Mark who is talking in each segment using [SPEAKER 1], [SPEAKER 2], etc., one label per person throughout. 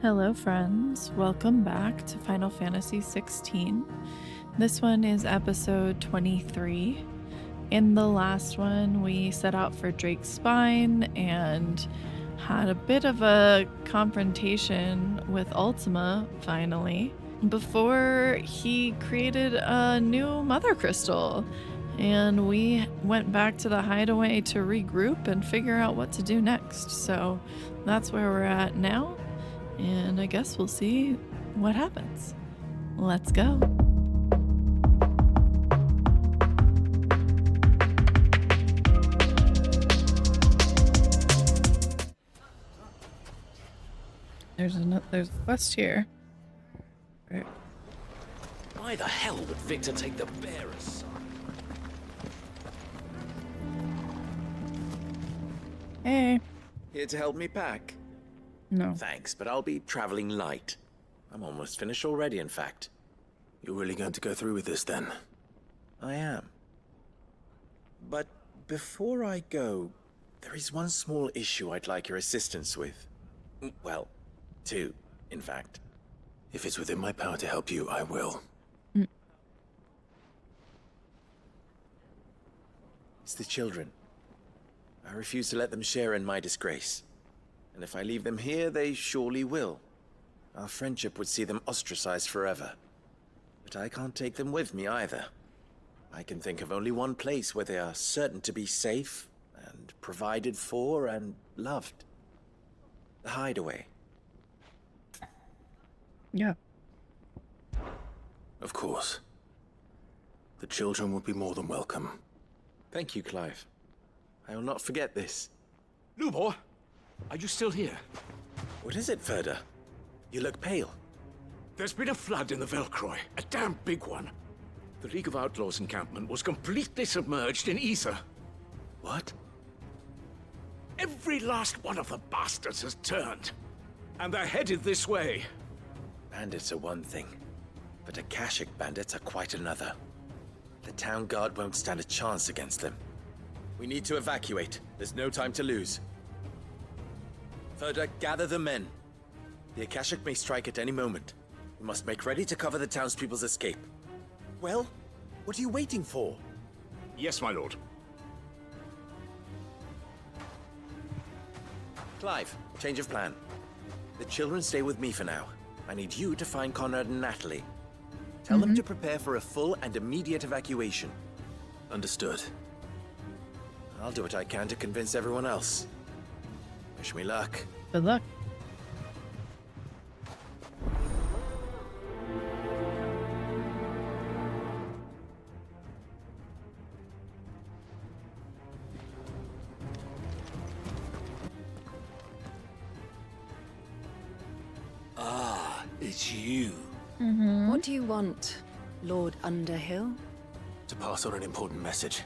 [SPEAKER 1] Hello friends, welcome back to Final Fantasy XVI. This one is episode 23. In the last one, we set out for Drake's Spine and had a bit of a confrontation with Ultima, finally, before he created a new Mother Crystal. And we went back to the hideaway to regroup and figure out what to do next. So that's where we're at now. And I guess we'll see what happens. Let's go. There's a quest here. Right.
[SPEAKER 2] Why the hell would Victor take the bearer's side?
[SPEAKER 1] Hey.
[SPEAKER 2] Here to help me pack?
[SPEAKER 1] No.
[SPEAKER 2] Thanks, but I'll be traveling light. I'm almost finished already, in fact.
[SPEAKER 3] You're really going to go through with this, then?
[SPEAKER 2] I am. But before I go, there is one small issue I'd like your assistance with. Well, two, in fact.
[SPEAKER 3] If it's within my power to help you, I will.
[SPEAKER 2] It's the children. I refuse to let them share in my disgrace. And if I leave them here, they surely will. Our friendship would see them ostracized forever. But I can't take them with me either. I can think of only one place where they are certain to be safe, and provided for, and loved. The hideaway.
[SPEAKER 1] Yeah.
[SPEAKER 3] Of course. The children would be more than welcome.
[SPEAKER 2] Thank you, Clive. I will not forget this.
[SPEAKER 4] Lubor, are you still here?
[SPEAKER 2] What is it, Ferda? You look pale.
[SPEAKER 4] There's been a flood in the Velcroy, a damn big one. The League of Outlaws encampment was completely submerged in ether.
[SPEAKER 2] What?
[SPEAKER 4] Every last one of the bastards has turned. And they're headed this way.
[SPEAKER 2] Bandits are one thing, but Akashic bandits are quite another. The town guard won't stand a chance against them. We need to evacuate. There's no time to lose. Ferda, gather the men. The Akashic may strike at any moment. We must make ready to cover the townspeople's escape. Well, what are you waiting for?
[SPEAKER 4] Yes, my lord.
[SPEAKER 2] Clive, change of plan. The children stay with me for now. I need you to find Conrad and Natalie. Tell them to prepare for a full and immediate evacuation.
[SPEAKER 3] Understood.
[SPEAKER 2] I'll do what I can to convince everyone else. Wish me luck.
[SPEAKER 1] Good luck.
[SPEAKER 5] Ah, it's you.
[SPEAKER 6] What do you want, Lord Underhill?
[SPEAKER 3] To pass on an important message.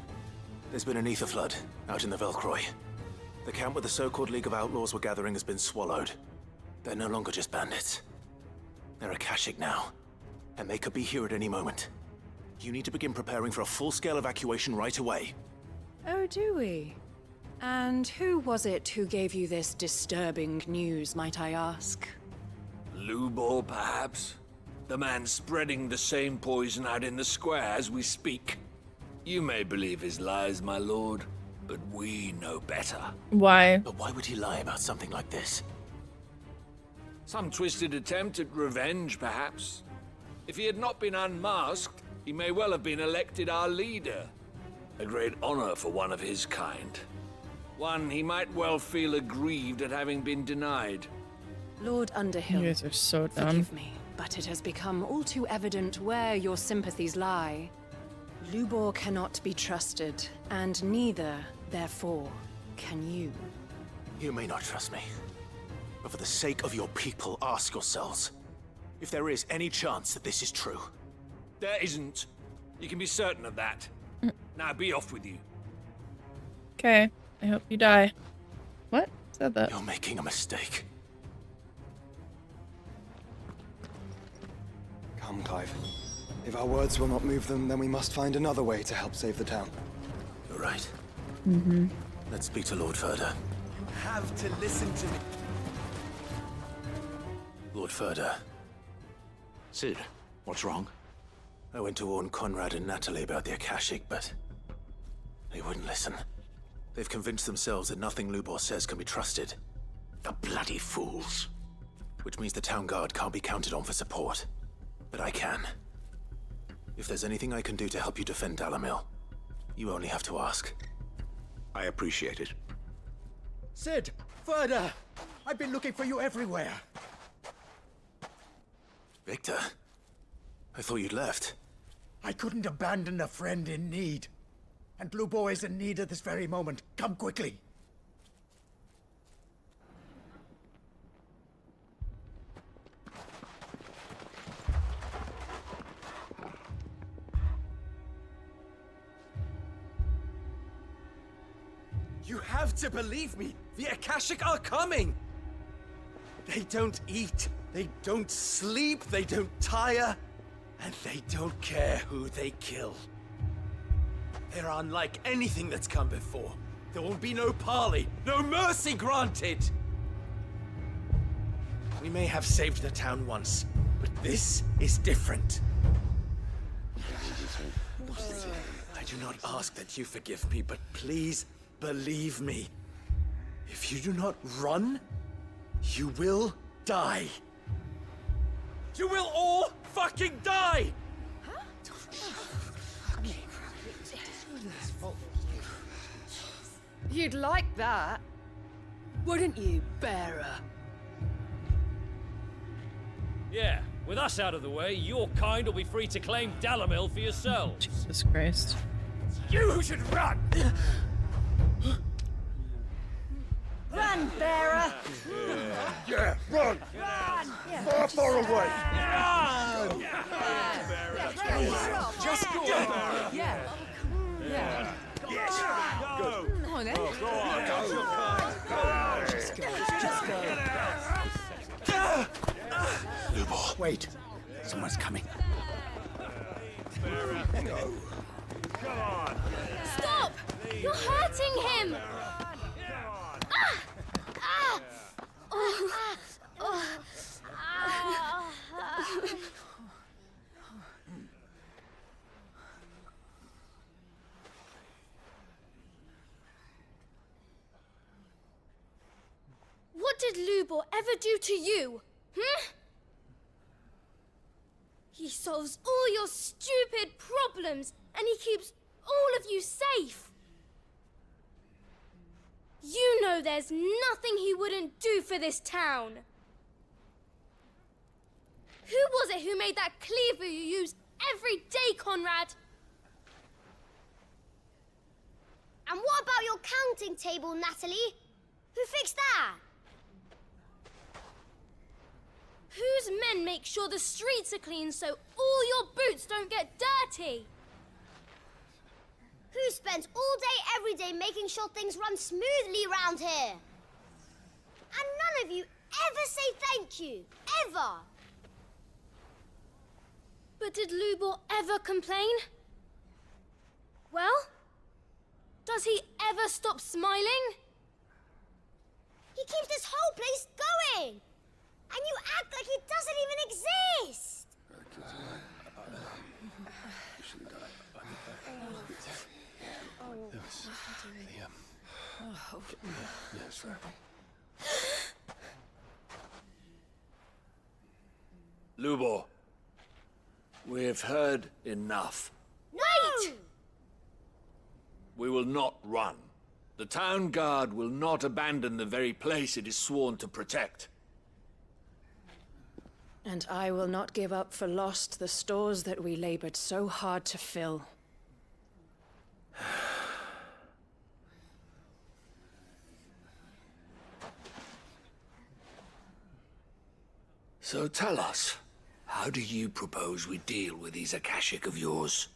[SPEAKER 3] There's been an ether flood out in the Velcroy. The camp where the so-called League of Outlaws were gathering has been swallowed. They're no longer just bandits. They're Akashic now, and they could be here at any moment. You need to begin preparing for a full-scale evacuation right away.
[SPEAKER 6] Oh, do we? And who was it who gave you this disturbing news, might I ask?
[SPEAKER 5] Lubor, perhaps? The man spreading the same poison out in the square as we speak. You may believe his lies, my lord, but we know better.
[SPEAKER 1] Why?
[SPEAKER 3] But why would he lie about something like this?
[SPEAKER 5] Some twisted attempt at revenge, perhaps. If he had not been unmasked, he may well have been elected our leader. A great honor for one of his kind. One he might well feel aggrieved at having been denied.
[SPEAKER 6] Lord Underhill,
[SPEAKER 1] You guys are so dumb.
[SPEAKER 6] forgive me, but it has become all too evident where your sympathies lie. Lubor cannot be trusted, and neither, therefore, can you.
[SPEAKER 3] You may not trust me, but for the sake of your people, ask yourselves if there is any chance that this is true.
[SPEAKER 5] There isn't. You can be certain of that. Now be off with you.
[SPEAKER 1] Okay. I hope you die. What? Said that.
[SPEAKER 3] You're making a mistake.
[SPEAKER 7] Come, Clive. If our words will not move them, then we must find another way to help save the town.
[SPEAKER 3] You're right. Let's speak to Lord Ferda.
[SPEAKER 2] You have to listen to me.
[SPEAKER 3] Lord Furder.
[SPEAKER 4] Sid, what's wrong?
[SPEAKER 3] I went to warn Conrad and Natalie about the Akashic, but they wouldn't listen. They've convinced themselves that nothing Lubor says can be trusted.
[SPEAKER 4] The bloody fools.
[SPEAKER 3] Which means the town guard can't be counted on for support. But I can. If there's anything I can do to help you defend Dalimil, you only have to ask.
[SPEAKER 4] I appreciate it.
[SPEAKER 8] Sid! Further! I've been looking for you everywhere.
[SPEAKER 3] Victor? I thought you'd left.
[SPEAKER 8] I couldn't abandon a friend in need. And Lubor is in need at this very moment. Come quickly.
[SPEAKER 9] You have to believe me! The Akashic are coming! They don't eat, they don't sleep, they don't tire, and they don't care who they kill. They're unlike anything that's come before. There will be no parley, no mercy granted! We may have saved the town once, but this is different. I do not ask that you forgive me, but please believe me. If you do not run, you will die. You will all fucking die!
[SPEAKER 6] You'd like that, wouldn't you, bearer?
[SPEAKER 10] Yeah, with us out of the way, your kind will be free to claim Dalimil for yourselves.
[SPEAKER 1] Jesus Christ.
[SPEAKER 8] You should run!
[SPEAKER 6] Run, bearer!
[SPEAKER 8] Yeah, run!
[SPEAKER 6] Run!
[SPEAKER 8] Far, far away!
[SPEAKER 6] Run!
[SPEAKER 9] Just go!
[SPEAKER 6] Yeah. Yeah.
[SPEAKER 8] Yes! Go!
[SPEAKER 6] Come on, then.
[SPEAKER 8] Go on!
[SPEAKER 6] Just go. Just go.
[SPEAKER 3] Lubor.
[SPEAKER 8] Wait. Someone's coming.
[SPEAKER 11] Stop! You're hurting him! What did Lubor ever do to you? He solves all your stupid problems, and he keeps all of you safe. You know there's nothing he wouldn't do for this town. Who was it who made that cleaver you use every day, Conrad?
[SPEAKER 12] And what about your counting table, Natalie? Who fixed that?
[SPEAKER 11] Whose men make sure the streets are clean so all your boots don't get dirty?
[SPEAKER 12] Who spends all day, every day making sure things run smoothly round here? And none of you ever say thank you. Ever.
[SPEAKER 11] But did Lubor ever complain? Well, does he ever stop smiling?
[SPEAKER 12] He keeps this whole place going. And you act like it doesn't even exist.
[SPEAKER 5] Lubor, we've heard enough.
[SPEAKER 12] Wait!
[SPEAKER 5] We will not run. The town guard will not abandon the very place it is sworn to protect.
[SPEAKER 6] And I will not give up for lost the stores that we labored so hard to fill.
[SPEAKER 5] So tell us, how do you propose we deal with these Akashic of yours?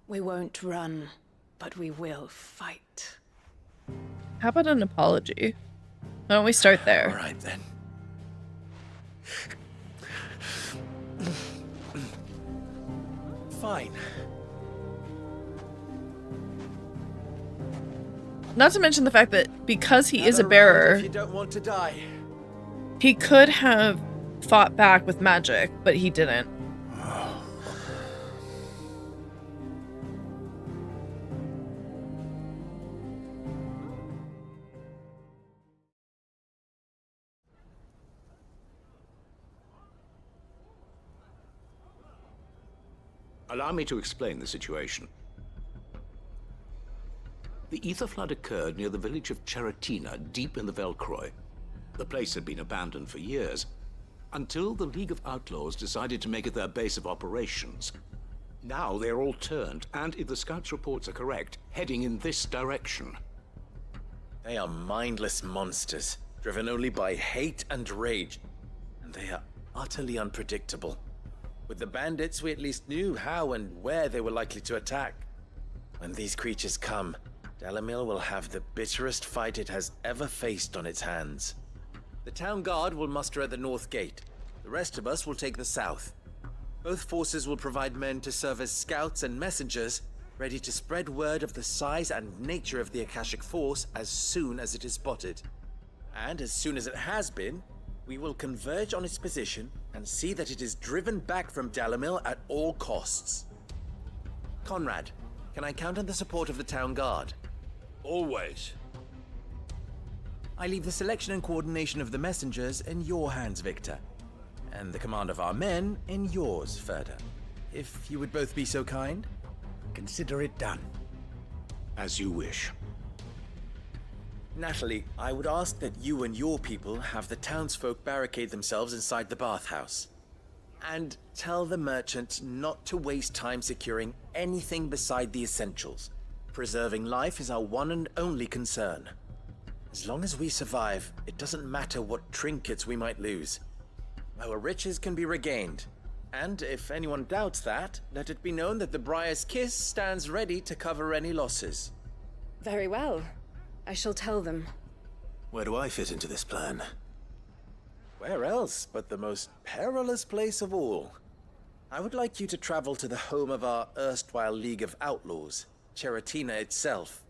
[SPEAKER 6] We won't run, but we will fight.
[SPEAKER 1] How about an apology? Why don't we start there?
[SPEAKER 2] All right, then.
[SPEAKER 9] Fine.
[SPEAKER 1] Not to mention the fact that because he is a
[SPEAKER 9] Gather
[SPEAKER 1] bearer,
[SPEAKER 9] around if you don't want to die.
[SPEAKER 1] he could have fought back with magic, but he didn't.
[SPEAKER 4] Allow me to explain the situation. The ether flood occurred near the village of Cheratina, deep in the Velcroy. The place had been abandoned for years, until the League of Outlaws decided to make it their base of operations. Now they're all turned, and if the scouts' reports are correct, heading in this direction.
[SPEAKER 2] They are mindless monsters, driven only by hate and rage. And they are utterly unpredictable. With the bandits, we at least knew how and where they were likely to attack. When these creatures come, Dalimil will have the bitterest fight it has ever faced on its hands. The town guard will muster at the north gate. The rest of us will take the south. Both forces will provide men to serve as scouts and messengers, ready to spread word of the size and nature of the Akashic force as soon as it is spotted. And as soon as it has been, we will converge on its position and see that it is driven back from Dalimil at all costs. Conrad, can I count on the support of the town guard?
[SPEAKER 5] Always.
[SPEAKER 2] I leave the selection and coordination of the messengers in your hands, Victor. And the command of our men in yours, Ferda. If you would both be so kind.
[SPEAKER 8] Consider it done.
[SPEAKER 4] As you wish.
[SPEAKER 2] Natalie, I would ask that you and your people have the townsfolk barricade themselves inside the bathhouse. And tell the merchant not to waste time securing anything beside the essentials. Preserving life is our one and only concern. As long as we survive, it doesn't matter what trinkets we might lose. Our riches can be regained. And if anyone doubts that, let it be known that the Briar's Kiss stands ready to cover any losses.
[SPEAKER 6] Very well. I shall tell them.
[SPEAKER 3] Where do I fit into this plan?
[SPEAKER 2] Where else but the most perilous place of all? I would like you to travel to the home of our erstwhile League of Outlaws, Cheratina itself.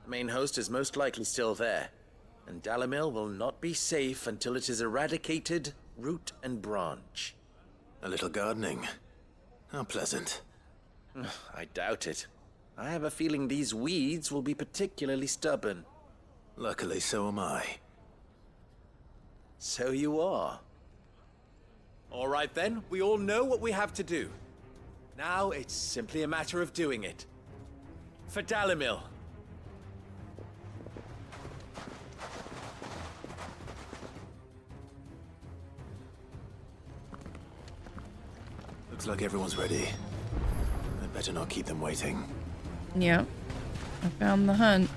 [SPEAKER 2] The main host is most likely still there, and Dalimil will not be safe until it is eradicated, root and branch.
[SPEAKER 3] A little gardening. How pleasant.
[SPEAKER 2] I doubt it. I have a feeling these weeds will be particularly stubborn.
[SPEAKER 3] Luckily, so am I.
[SPEAKER 2] So you are. All right then, we all know what we have to do. Now it's simply a matter of doing it. For Dalimil.
[SPEAKER 3] Looks like everyone's ready. I'd better not keep them waiting.
[SPEAKER 1] Yep. I found the hunt.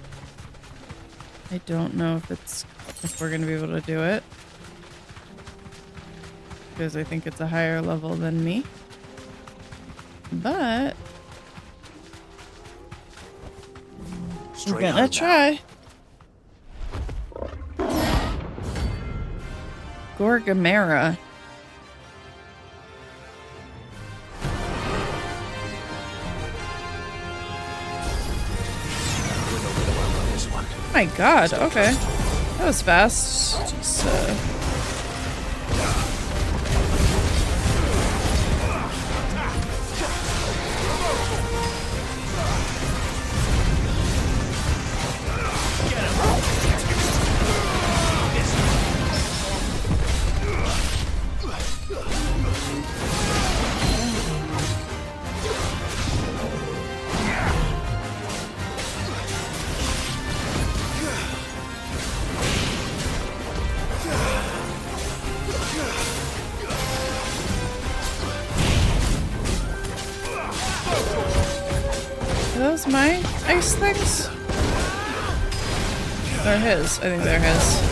[SPEAKER 1] I don't know if we're gonna be able to do it. Because I think it's a higher level than me. But we're gonna try. Gorgamera. My god, okay. That was fast. Just, Are those my ice things? They're his. I think they're his.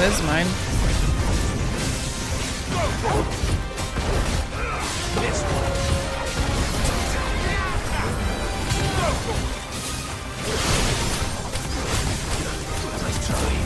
[SPEAKER 1] is mine.
[SPEAKER 3] Nice try.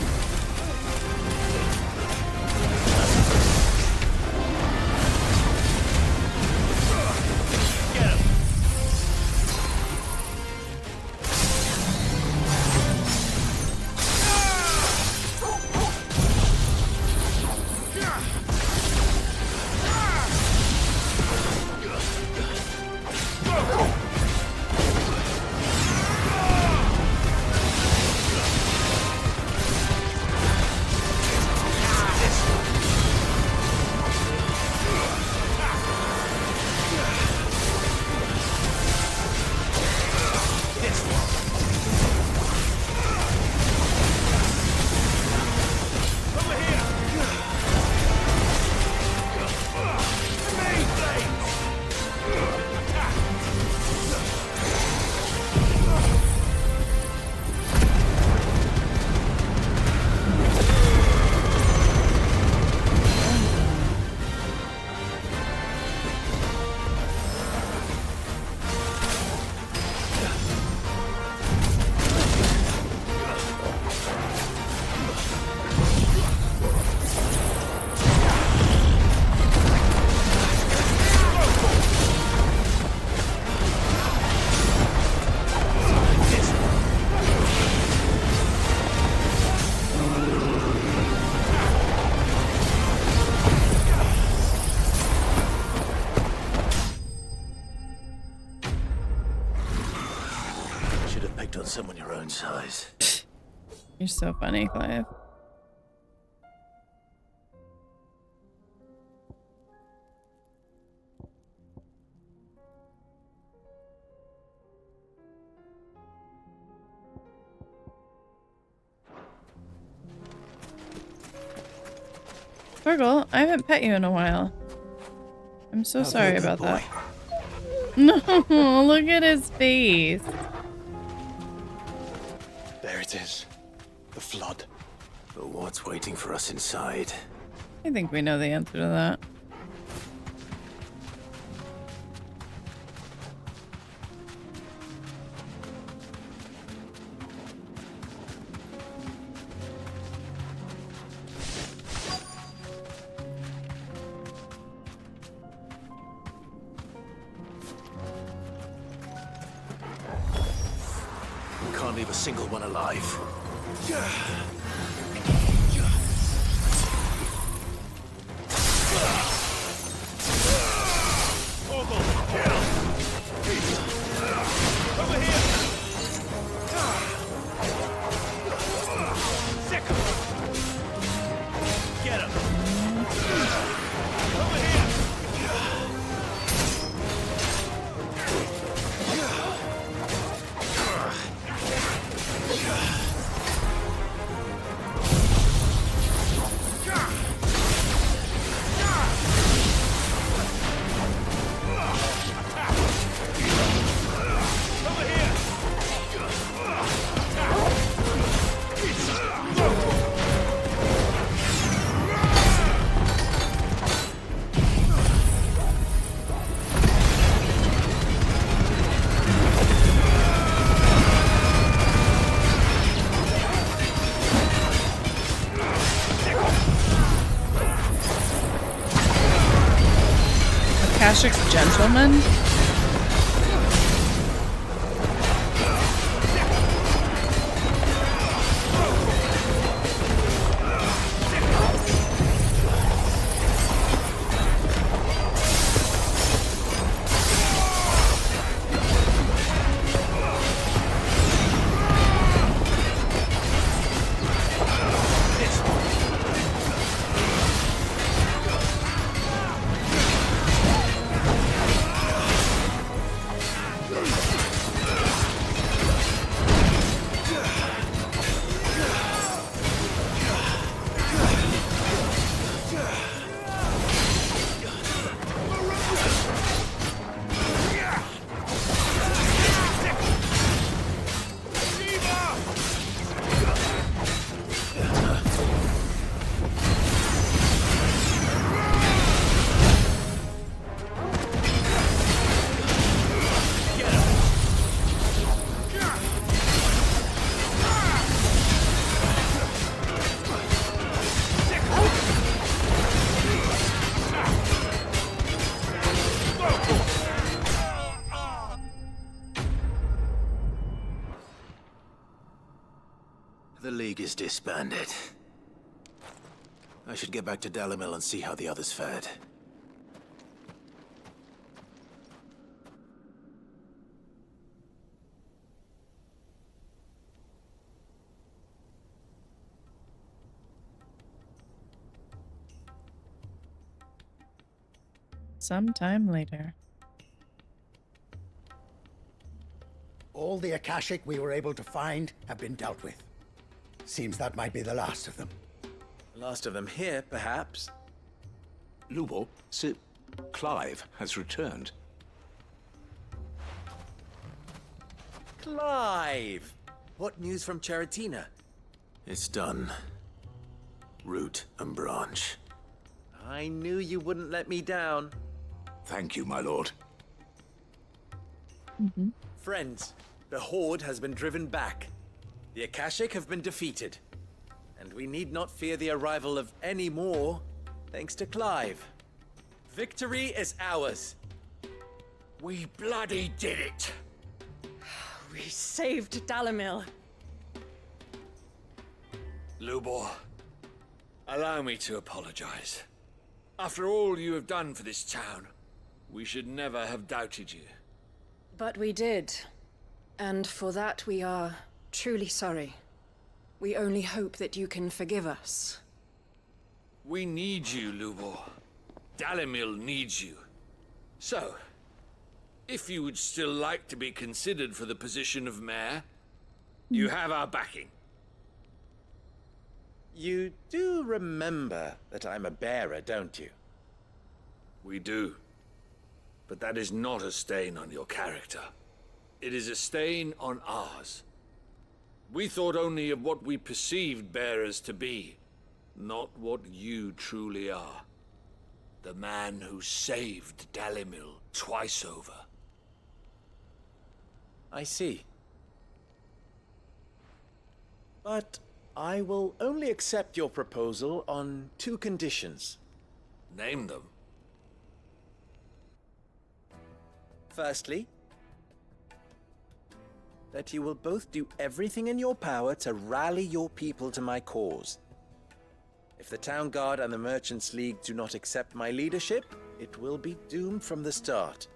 [SPEAKER 3] Someone your own size.
[SPEAKER 1] You're so funny, Clive. Virgil, I haven't pet you in a while. I'm so sorry about that. No, look at his face.
[SPEAKER 7] There it is. The flood.
[SPEAKER 3] But what's waiting for us inside?
[SPEAKER 1] I think we know the answer to that.
[SPEAKER 3] Can't leave a single one alive.
[SPEAKER 1] Akashic's gentleman?
[SPEAKER 3] disbanded. I should get back to Dalimil and see how the others fared.
[SPEAKER 1] Sometime later.
[SPEAKER 8] All the Akashic we were able to find have been dealt with. Seems that might be the last of them.
[SPEAKER 2] Last of them here, perhaps.
[SPEAKER 4] Lubor, Sir Clive has returned.
[SPEAKER 2] Clive! What news from Charatina?
[SPEAKER 3] It's done. Root and branch.
[SPEAKER 2] I knew you wouldn't let me down.
[SPEAKER 4] Thank you, my lord.
[SPEAKER 2] Friends, the Horde has been driven back. The Akashic have been defeated. And we need not fear the arrival of any more, thanks to Clive. Victory is ours.
[SPEAKER 5] We bloody did it!
[SPEAKER 6] We saved Dalimil.
[SPEAKER 5] Lubor, allow me to apologize. After all you have done for this town, we should never have doubted you.
[SPEAKER 6] But we did. And for that we are truly sorry. We only hope that you can forgive us.
[SPEAKER 5] We need you, Lubor. Dalimil needs you. So, if you would still like to be considered for the position of mayor, you have our backing.
[SPEAKER 2] You do remember that I'm a bearer, don't you?
[SPEAKER 5] We do. But that is not a stain on your character. It is a stain on ours. We thought only of what we perceived bearers to be, not what you truly are. The man who saved Dalimil twice over.
[SPEAKER 2] I see. But I will only accept your proposal on 2 conditions.
[SPEAKER 5] Name them.
[SPEAKER 2] Firstly, that you will both do everything in your power to rally your people to my cause. If the Town Guard and the Merchants League do not accept my leadership, it will be doomed from the start.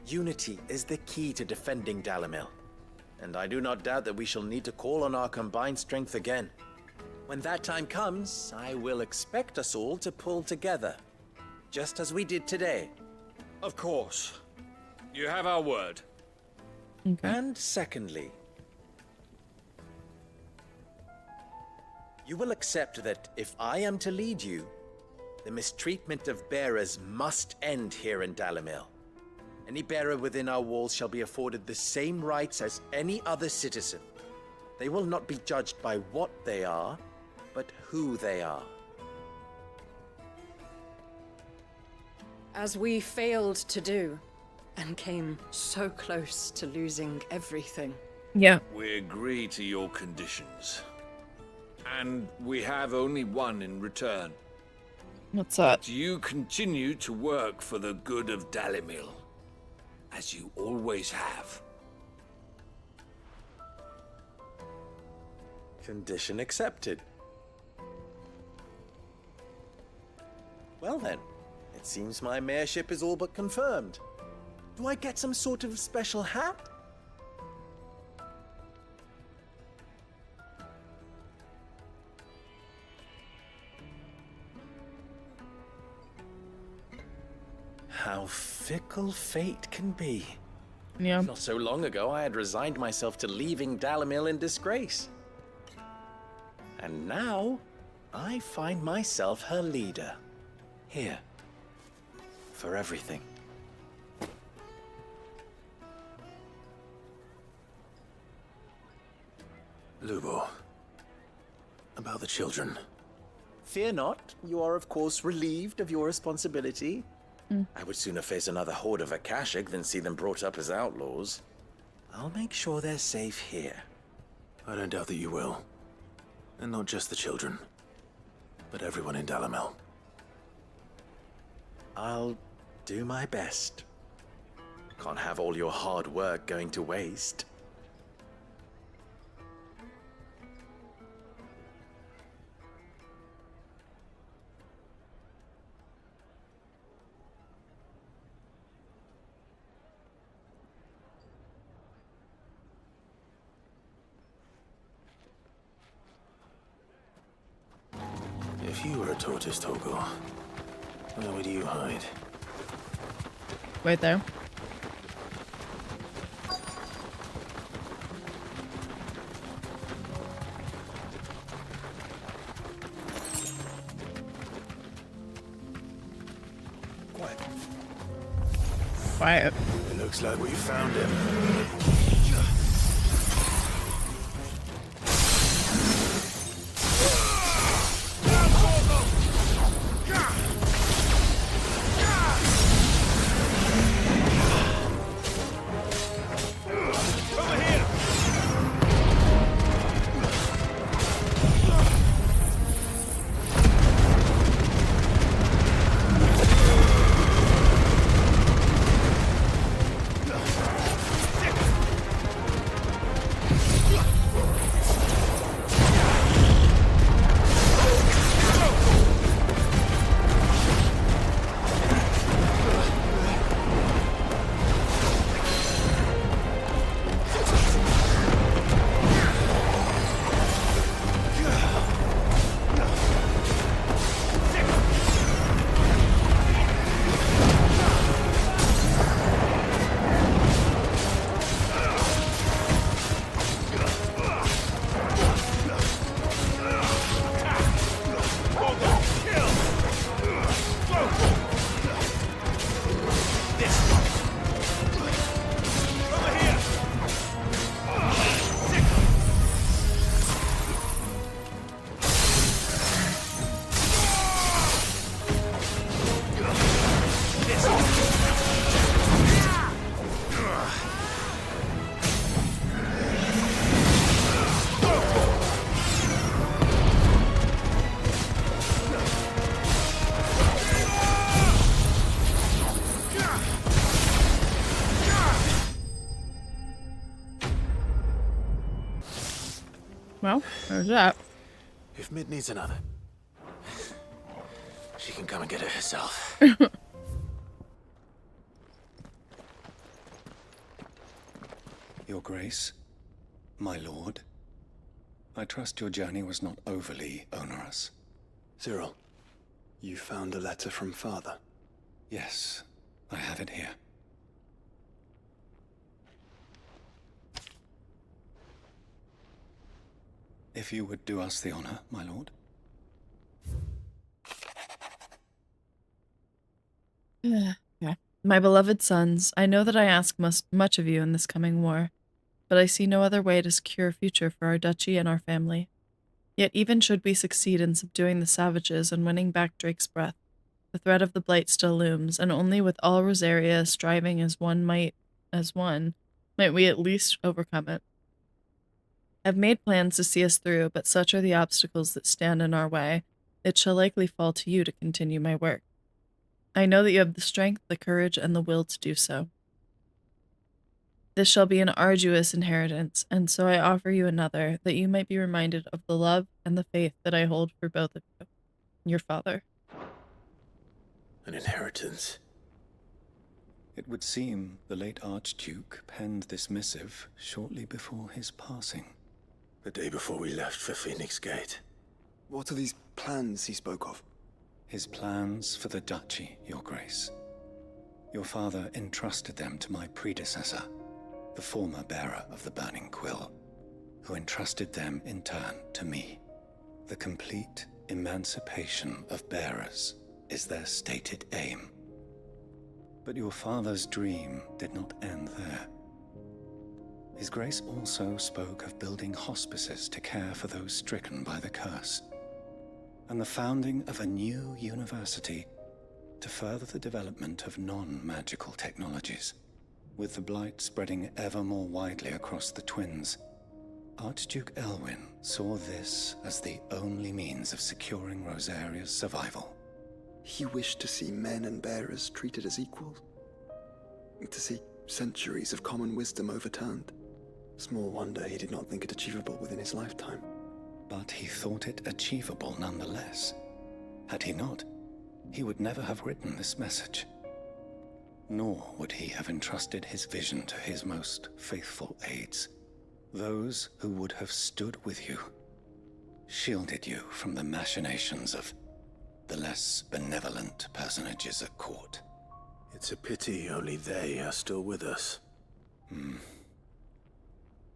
[SPEAKER 2] Unity is the key to defending Dalimil, and I do not doubt that we shall need to call on our combined strength again. When that time comes, I will expect us all to pull together, just as we did today.
[SPEAKER 5] Of course. You have our word.
[SPEAKER 1] Okay.
[SPEAKER 2] And secondly, you will accept that if I am to lead you, the mistreatment of bearers must end here in Dalimil. Any bearer within our walls shall be afforded the same rights as any other citizen. They will not be judged by what they are, but who they are.
[SPEAKER 6] As we failed to do, and came so close to losing everything.
[SPEAKER 1] Yeah.
[SPEAKER 5] We agree to your conditions. And we have only one in return.
[SPEAKER 1] What's that?
[SPEAKER 5] Do you continue to work for the good of Dalimil, as you always have?
[SPEAKER 2] Condition accepted. Well then, it seems my mayorship is all but confirmed. Do I get some sort of special hat? How fickle fate can be.
[SPEAKER 1] Yeah.
[SPEAKER 2] Not so long ago, I had resigned myself to leaving Dalimil in disgrace. And now, I find myself her leader. Here. For everything.
[SPEAKER 3] Lubor. About the children.
[SPEAKER 2] Fear not, you are of course relieved of your responsibility. I would sooner face another horde of Akashic than see them brought up as outlaws. I'll make sure they're safe here.
[SPEAKER 3] I don't doubt that you will. And not just the children, but everyone in Dalimil.
[SPEAKER 2] I'll do my best. Can't have all your hard work going to waste.
[SPEAKER 3] If you were a tortoise, Togor, where would you hide?
[SPEAKER 1] Right there.
[SPEAKER 3] Quiet.
[SPEAKER 1] Quiet.
[SPEAKER 3] It looks like we found him.
[SPEAKER 1] Well, there's that.
[SPEAKER 3] If Mid needs another, she can come and get it herself.
[SPEAKER 7] Your Grace, my lord, I trust your journey was not overly onerous.
[SPEAKER 13] Cyril, you found a letter from Father?
[SPEAKER 7] Yes, I have it here. If you would do us the honor, my lord.
[SPEAKER 1] Yeah. My beloved sons, I know that I ask much of you in this coming war, but I see no other way to secure a future for our duchy and our family. Yet even should we succeed in subduing the savages and winning back Drake's breath, the threat of the Blight still looms, and only with all Rosaria striving as one might we at least overcome it. I've made plans to see us through, but such are the obstacles that stand in our way, it shall likely fall to you to continue my work. I know that you have the strength, the courage, and the will to do so. This shall be an arduous inheritance, and so I offer you another, that you might be reminded of the love and the faith that I hold for both of you, your father.
[SPEAKER 3] An inheritance?
[SPEAKER 7] It would seem the late Archduke penned this missive shortly before his passing.
[SPEAKER 3] The day before we left for Phoenix Gate.
[SPEAKER 13] What are these plans he spoke of?
[SPEAKER 7] His plans for the duchy, your grace. Your father entrusted them to my predecessor, the former bearer of the Burning Quill, who entrusted them in turn to me. The complete emancipation of bearers is their stated aim. But your father's dream did not end there. His Grace also spoke of building hospices to care for those stricken by the curse, and the founding of a new university to further the development of non-magical technologies. With the Blight spreading ever more widely across the Twins, Archduke Elwyn saw this as the only means of securing Rosaria's survival.
[SPEAKER 13] He wished to see men and bearers treated as equals. To see centuries of common wisdom overturned. Small wonder he did not think it achievable within his lifetime.
[SPEAKER 7] But he thought it achievable nonetheless. Had he not, he would never have written this message. Nor would he have entrusted his vision to his most faithful aides, those who would have stood with you, shielded you from the machinations of the less benevolent personages at court.
[SPEAKER 3] It's a pity only they are still with us.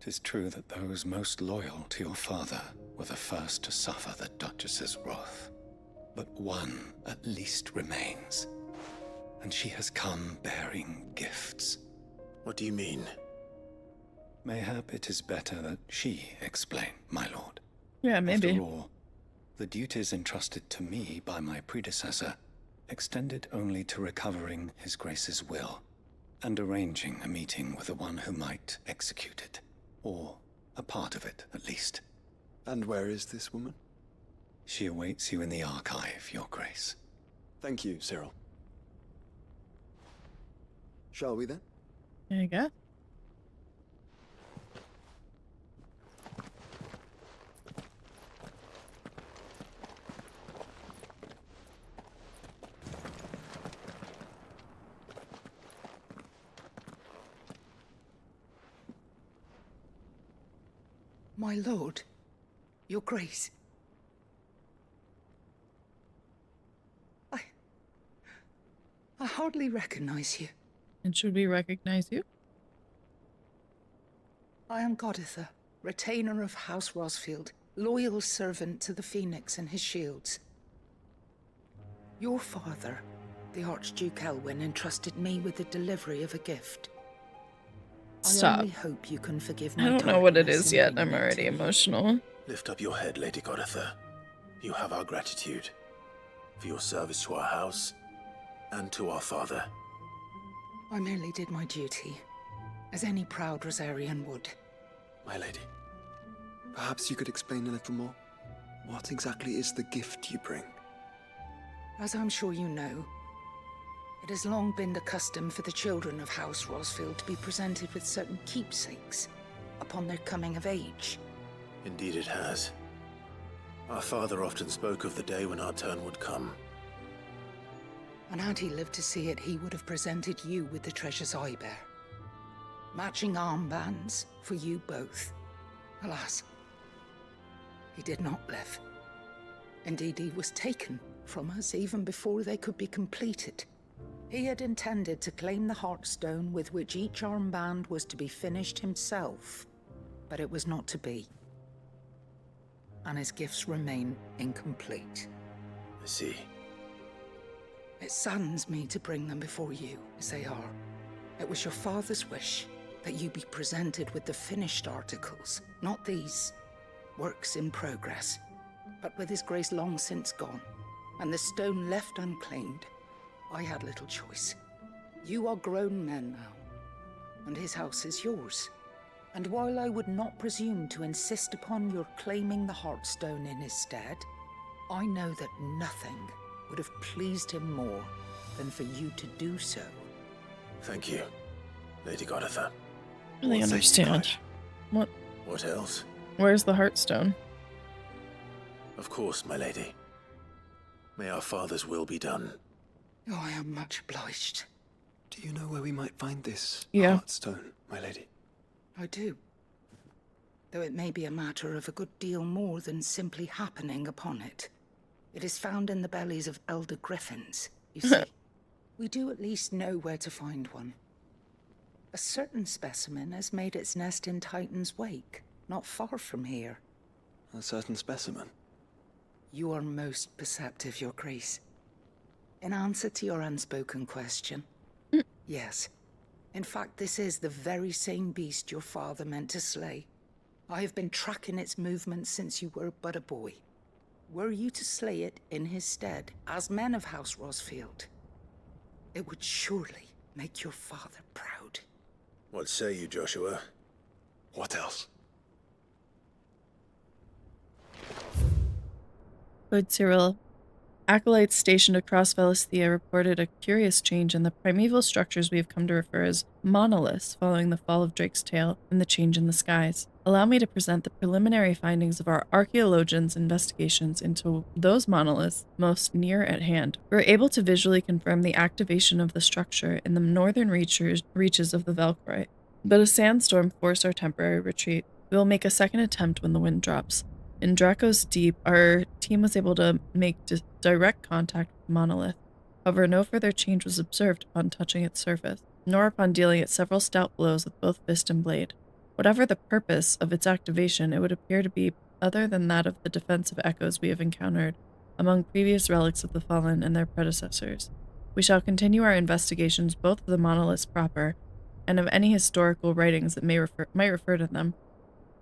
[SPEAKER 7] 'Tis true that those most loyal to your father were the first to suffer the Duchess's wrath. But one at least remains, and she has come bearing gifts.
[SPEAKER 3] What do you mean?
[SPEAKER 7] Mayhap it is better that she explain, my lord.
[SPEAKER 1] Yeah, maybe.
[SPEAKER 7] After all, the duties entrusted to me by my predecessor extended only to recovering His Grace's will and arranging a meeting with the one who might execute it, or a part of it, at least.
[SPEAKER 13] And where is this woman?
[SPEAKER 7] She awaits you in the archive, Your Grace.
[SPEAKER 13] Thank you, Cyril. Shall we then?
[SPEAKER 1] There you go.
[SPEAKER 14] My lord, Your Grace. I hardly recognize you.
[SPEAKER 1] And should we recognize you?
[SPEAKER 14] I am Goditha, retainer of House Rosfield, loyal servant to the Phoenix and his shields. Your father, the Archduke Elwyn, entrusted me with the delivery of a gift.
[SPEAKER 1] Stop.
[SPEAKER 14] I only hope you can forgive my
[SPEAKER 1] I don't know what it
[SPEAKER 14] tardiness
[SPEAKER 1] is
[SPEAKER 14] in
[SPEAKER 1] yet.
[SPEAKER 14] bringing
[SPEAKER 1] I'm
[SPEAKER 14] it
[SPEAKER 1] already
[SPEAKER 14] to you.
[SPEAKER 1] emotional.
[SPEAKER 3] Lift up your head, Lady Goditha. You have our gratitude for your service to our house and to our father.
[SPEAKER 14] I merely did my duty, as any proud Rosarian would.
[SPEAKER 13] My lady, perhaps you could explain a little more? What exactly is the gift you bring?
[SPEAKER 14] As I'm sure you know, it has long been the custom for the children of House Rosfield to be presented with certain keepsakes upon their coming of age.
[SPEAKER 3] Indeed it has. Our father often spoke of the day when our turn would come.
[SPEAKER 14] And had he lived to see it, he would have presented you with the treasures I bear. Matching armbands for you both. Alas, he did not live. Indeed, he was taken from us even before they could be completed. He had intended to claim the Heartstone with which each armband was to be finished himself, but it was not to be. And his gifts remain incomplete.
[SPEAKER 3] I see.
[SPEAKER 14] It saddens me to bring them before you, as they are. It was your father's wish that you be presented with the finished articles, not these works in progress. But with His Grace long since gone, and the stone left unclaimed, I had little choice. You are grown men now, and his house is yours. And while I would not presume to insist upon your claiming the Heartstone in his stead, I know that nothing would have pleased him more than for you to do so.
[SPEAKER 3] Thank you, Lady Goditha.
[SPEAKER 1] Really
[SPEAKER 3] What say you,
[SPEAKER 1] understand.
[SPEAKER 3] Clive?
[SPEAKER 1] What?
[SPEAKER 3] What else?
[SPEAKER 1] Where's the Heartstone?
[SPEAKER 3] Of course, my lady. May our father's will be done.
[SPEAKER 14] Oh, I am much obliged.
[SPEAKER 13] Do you know where we might find this
[SPEAKER 1] Yeah.
[SPEAKER 13] Heartstone, my lady?
[SPEAKER 14] I do. Though it may be a matter of a good deal more than simply happening upon it. It is found in the bellies of elder griffins, you see. We do at least know where to find one. A certain specimen has made its nest in Titan's Wake, not far from here.
[SPEAKER 13] A certain specimen?
[SPEAKER 14] You are most perceptive, Your Grace. In answer to your unspoken question, yes. In fact, this is the very same beast your father meant to slay. I have been tracking its movements since you were but a boy. Were you to slay it in his stead, as men of House Rosfield, it would surely make your father proud.
[SPEAKER 3] What say you, Joshua?
[SPEAKER 13] What else?
[SPEAKER 1] Good, Cyril. Acolytes stationed across Velisthea reported a curious change in the primeval structures we have come to refer as monoliths following the fall of Drake's tail and the change in the skies. Allow me to present the preliminary findings of our archaeologians' investigations into those monoliths most near at hand. We were able to visually confirm the activation of the structure in the northern reaches of the Velcroy, but a sandstorm forced our temporary retreat. We will make a second attempt when the wind drops. In Draco's Deep, our team was able to make direct contact with Monolith. However, no further change was observed upon touching its surface, nor upon dealing it several stout blows with both fist and blade. Whatever the purpose of its activation, it would appear to be other than that of the defensive echoes we have encountered among previous relics of the Fallen and their predecessors. We shall continue our investigations both of the monoliths proper and of any historical writings that might refer to them,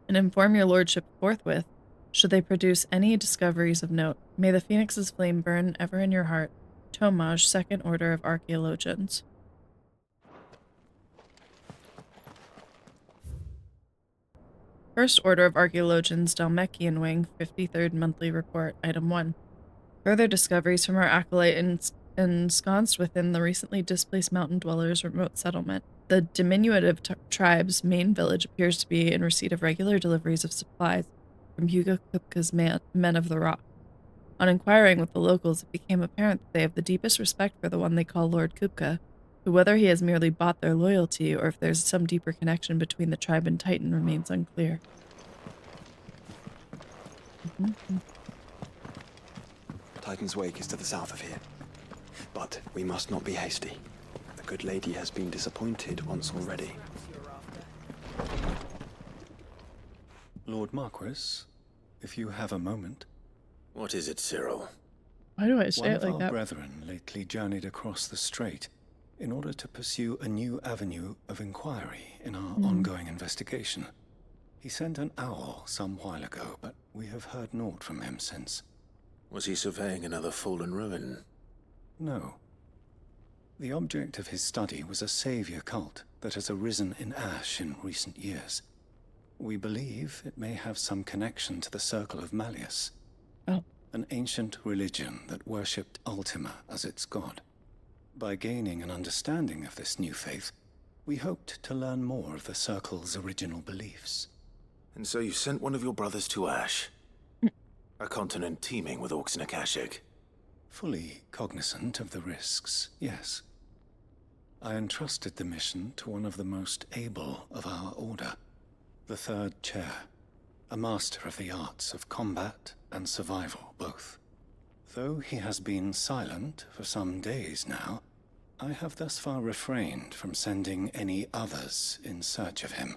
[SPEAKER 1] and inform your lordship forthwith should they produce any discoveries of note. May the Phoenix's flame burn ever in your heart. Tomaj, Second Order of Archaeologians. First Order of Archaeologians, Dalmekian Wing, 53rd Monthly Report, Item 1. Further discoveries from our acolyte ensconced within the recently displaced mountain dwellers' remote settlement. The diminutive tribe's main village appears to be in receipt of regular deliveries of supplies from Hugo Kupka's men of the Rock. On inquiring with the locals, it became apparent that they have the deepest respect for the one they call Lord Kupka, who, whether he has merely bought their loyalty or if there's some deeper connection between the tribe and Titan, remains unclear.
[SPEAKER 13] Titan's Wake is to the south of here. But we must not be hasty. The good lady has been disappointed once already.
[SPEAKER 7] Lord Marquis, if you have a moment.
[SPEAKER 3] What is it, Cyril?
[SPEAKER 1] Why do I say it like that?
[SPEAKER 7] One of our brethren lately journeyed across the strait in order to pursue a new avenue of inquiry in our ongoing investigation. He sent an owl some while ago, but we have heard naught from him since.
[SPEAKER 3] Was he surveying another fallen ruin?
[SPEAKER 7] No. The object of his study was a savior cult that has arisen in Ash in recent years. We believe it may have some connection to the Circle of Malleus, an ancient religion that worshipped Ultima as its god. By gaining an understanding of this new faith, we hoped to learn more of the Circle's original beliefs.
[SPEAKER 3] And so you sent one of your brothers to Ash? A continent teeming with orcs and Akashic?
[SPEAKER 7] Fully cognizant of the risks, yes. I entrusted the mission to one of the most able of our order, the Third Chair, a master of the arts of combat and survival both. Though he has been silent for some days now, I have thus far refrained from sending any others in search of him,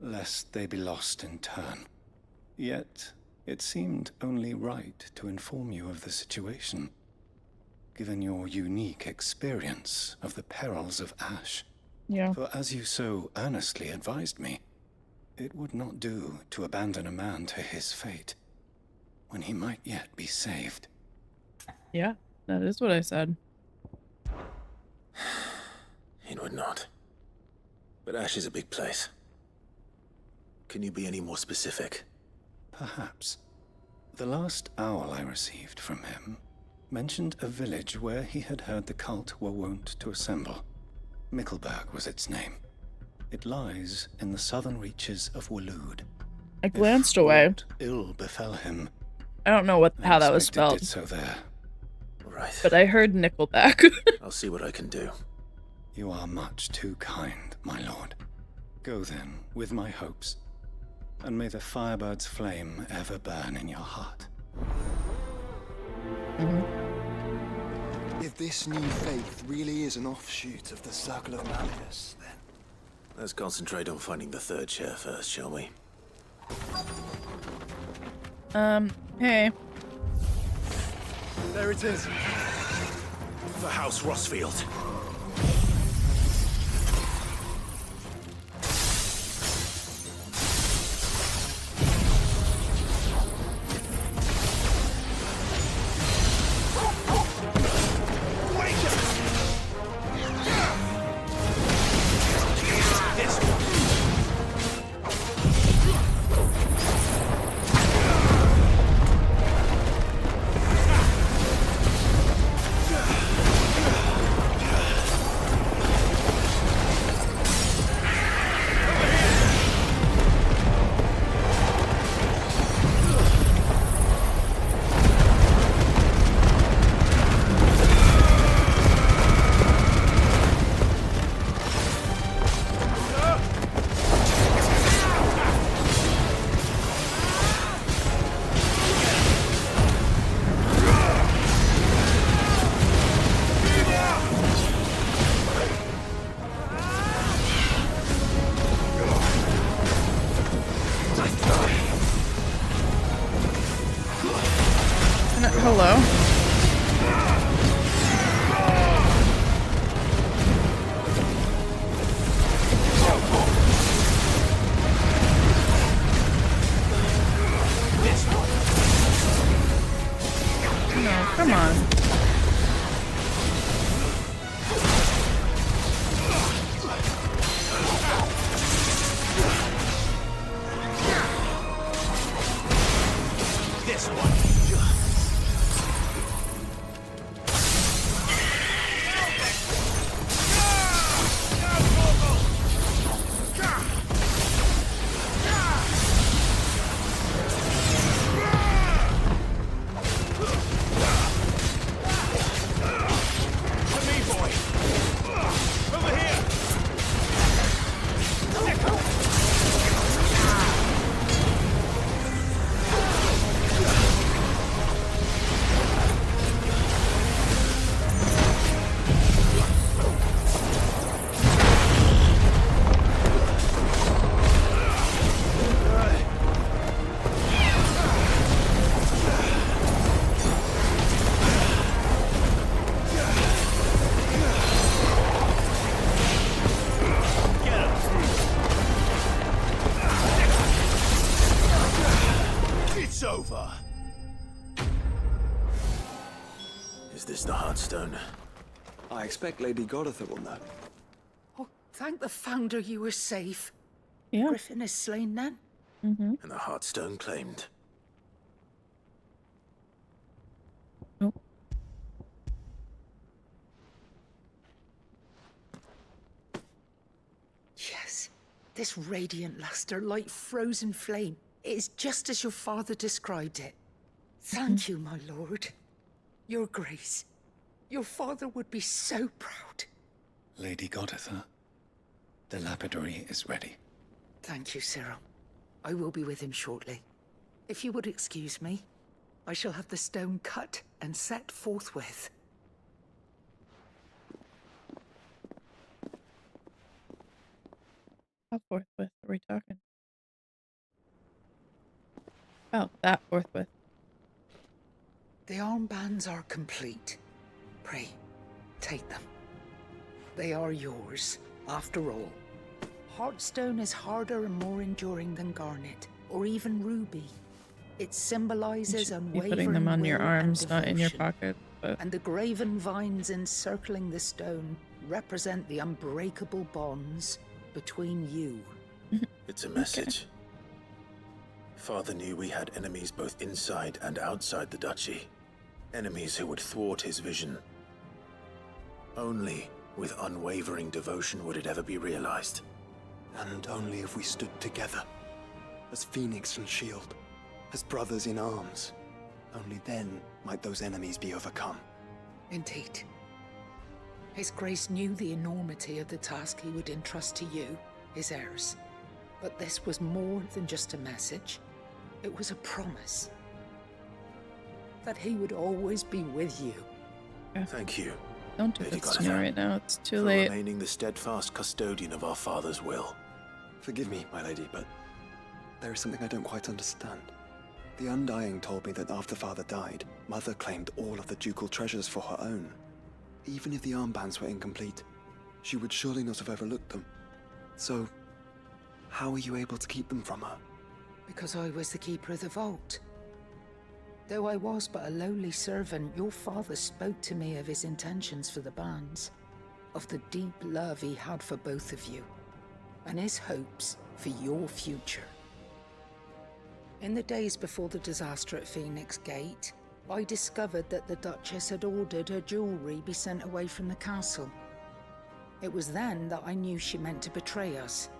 [SPEAKER 7] lest they be lost in turn. Yet, it seemed only right to inform you of the situation, given your unique experience of the perils of Ash.
[SPEAKER 1] Yeah.
[SPEAKER 7] For as you so earnestly advised me, it would not do to abandon a man to his fate, when he might yet be saved.
[SPEAKER 1] Yeah, that is what I said.
[SPEAKER 3] It would not. But Ash is a big place. Can you be any more specific?
[SPEAKER 7] Perhaps. The last owl I received from him mentioned a village where he had heard the cult were wont to assemble. Mickleburg was its name. It lies in the southern reaches of Waloed.
[SPEAKER 1] I glanced away.
[SPEAKER 7] Ill befell him.
[SPEAKER 1] I don't know how that was spelled.
[SPEAKER 7] Did so there.
[SPEAKER 3] Right.
[SPEAKER 1] But I heard Nickelback.
[SPEAKER 3] I'll see what I can do.
[SPEAKER 7] You are much too kind, my lord. Go then, with my hopes, and may the Firebird's flame ever burn in your heart.
[SPEAKER 13] If this new faith really is an offshoot of the Circle of Malleus, then...
[SPEAKER 3] Let's concentrate on finding the Third Chair first, shall we?
[SPEAKER 1] Hey.
[SPEAKER 9] There it is.
[SPEAKER 3] The House Rossfield.
[SPEAKER 1] Hello? No, come on.
[SPEAKER 3] This one. It's over. Is this the Heartstone?
[SPEAKER 13] I expect Lady Goditha will know.
[SPEAKER 14] Oh, thank the Founder you were safe.
[SPEAKER 1] Yeah.
[SPEAKER 14] Griffin is slain then?
[SPEAKER 1] Mm-hmm.
[SPEAKER 3] And the Heartstone claimed.
[SPEAKER 1] Oh.
[SPEAKER 14] Yes. This radiant luster, like frozen flame. It is just as your father described it. Thank you, my lord. Your grace. Your father would be so proud.
[SPEAKER 7] Lady Goditha, the lapidary is ready.
[SPEAKER 14] Thank you, Cyril. I will be with him shortly. If you would excuse me, I shall have the stone cut and set forthwith.
[SPEAKER 1] How forthwith are we talking? Oh, that forthwith.
[SPEAKER 14] The armbands are complete. Pray, take them. They are yours, after all. Heartstone is harder and more enduring than garnet, or even ruby. It symbolizes unwavering
[SPEAKER 1] Be putting them on your
[SPEAKER 14] will
[SPEAKER 1] arms,
[SPEAKER 14] and
[SPEAKER 1] not in your
[SPEAKER 14] devotion.
[SPEAKER 1] pocket. But
[SPEAKER 14] And the graven vines encircling the stone represent the unbreakable bonds between you.
[SPEAKER 3] It's a message. Father knew we had enemies both inside and outside the duchy. Enemies who would thwart his vision. Only with unwavering devotion would it ever be realized.
[SPEAKER 13] And only if we stood together, as Phoenix and Shield, as brothers in arms. Only then might those enemies be overcome.
[SPEAKER 14] Indeed. His Grace knew the enormity of the task he would entrust to you, his heirs. But this was more than just a message. It was a promise. That he would always be with you.
[SPEAKER 3] Thank you.
[SPEAKER 1] don't do
[SPEAKER 3] Lady
[SPEAKER 1] this to me
[SPEAKER 3] Goditha,
[SPEAKER 1] right now. It's too
[SPEAKER 3] for
[SPEAKER 1] late.
[SPEAKER 3] remaining the steadfast custodian of our father's will.
[SPEAKER 13] Forgive me, my lady, but there is something I don't quite understand. The Undying told me that after Father died, Mother claimed all of the ducal treasures for her own. Even if the armbands were incomplete, she would surely not have overlooked them. So, how were you able to keep them from her?
[SPEAKER 14] Because I was the keeper of the vault. Though I was but a lowly servant, your father spoke to me of his intentions for the bands, of the deep love he had for both of you, and his hopes for your future. In the days before the disaster at Phoenix Gate, I discovered that the Duchess had ordered her jewelry be sent away from the castle. It was then that I knew she meant to betray us.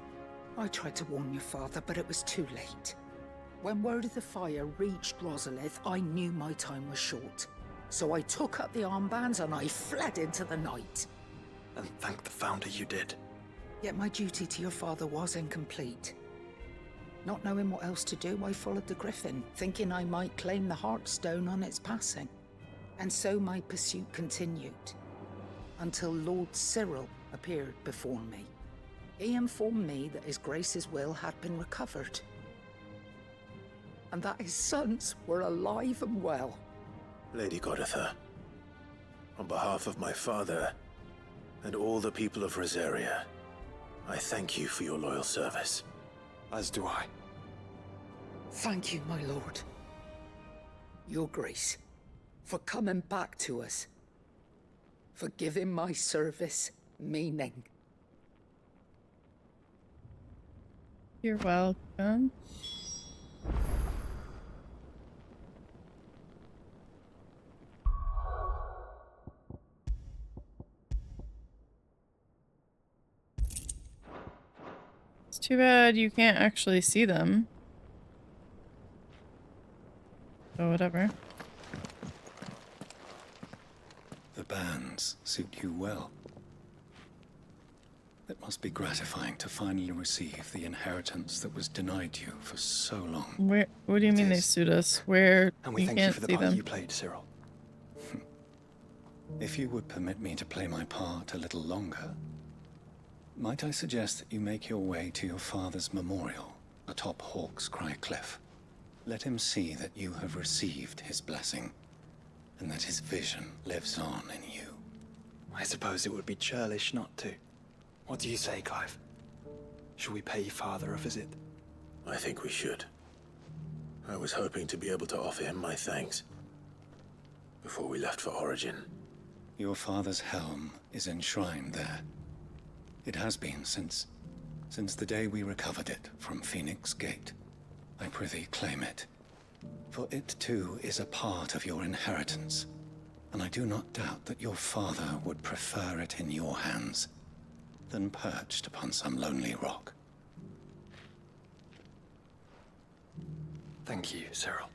[SPEAKER 14] I tried to warn your father, but it was too late. When word of the fire reached Rosalith, I knew my time was short. So I took up the armbands and I fled into the night.
[SPEAKER 13] And thank the Founder you did.
[SPEAKER 14] Yet my duty to your father was incomplete. Not knowing what else to do, I followed the Griffin, thinking I might claim the Heartstone on its passing. And so my pursuit continued, until Lord Cyril appeared before me. He informed me that His Grace's will had been recovered, and that his sons were alive and well.
[SPEAKER 3] Lady Goditha, on behalf of my father and all the people of Rosaria, I thank you for your loyal service.
[SPEAKER 13] As do I.
[SPEAKER 14] Thank you, my lord. Your Grace, for coming back to us. For giving my service meaning.
[SPEAKER 1] You're welcome. It's too bad you can't actually see them. So whatever.
[SPEAKER 7] The bands suit you well. It must be gratifying to finally receive the inheritance that was denied you for so long.
[SPEAKER 1] Where? What do you mean they suit us? Where
[SPEAKER 13] And we
[SPEAKER 1] you
[SPEAKER 13] thank
[SPEAKER 1] can't
[SPEAKER 13] you for the
[SPEAKER 1] see
[SPEAKER 13] part
[SPEAKER 1] them?
[SPEAKER 13] you played, Cyril.
[SPEAKER 7] If you would permit me to play my part a little longer, might I suggest that you make your way to your father's memorial atop Hawk's Cry Cliff? Let him see that you have received his blessing, and that his vision lives on in you.
[SPEAKER 13] I suppose it would be churlish not to. What do you say, Clive? Shall we pay father a visit?
[SPEAKER 3] I think we should. I was hoping to be able to offer him my thanks before we left for Origin.
[SPEAKER 7] Your father's helm is enshrined there. It has been since the day we recovered it from Phoenix Gate. I prithee claim it, for it too is a part of your inheritance, and I do not doubt that your father would prefer it in your hands than perched upon some lonely rock.
[SPEAKER 13] Thank you, Cyril.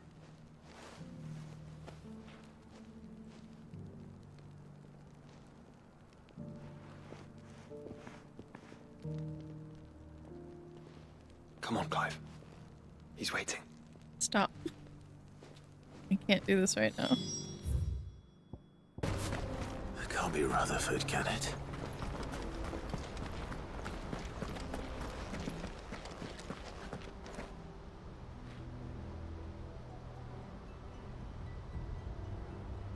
[SPEAKER 13] Come on, Clive. He's waiting.
[SPEAKER 1] Stop. I can't do this right now.
[SPEAKER 3] It can't be Rutherford, can it?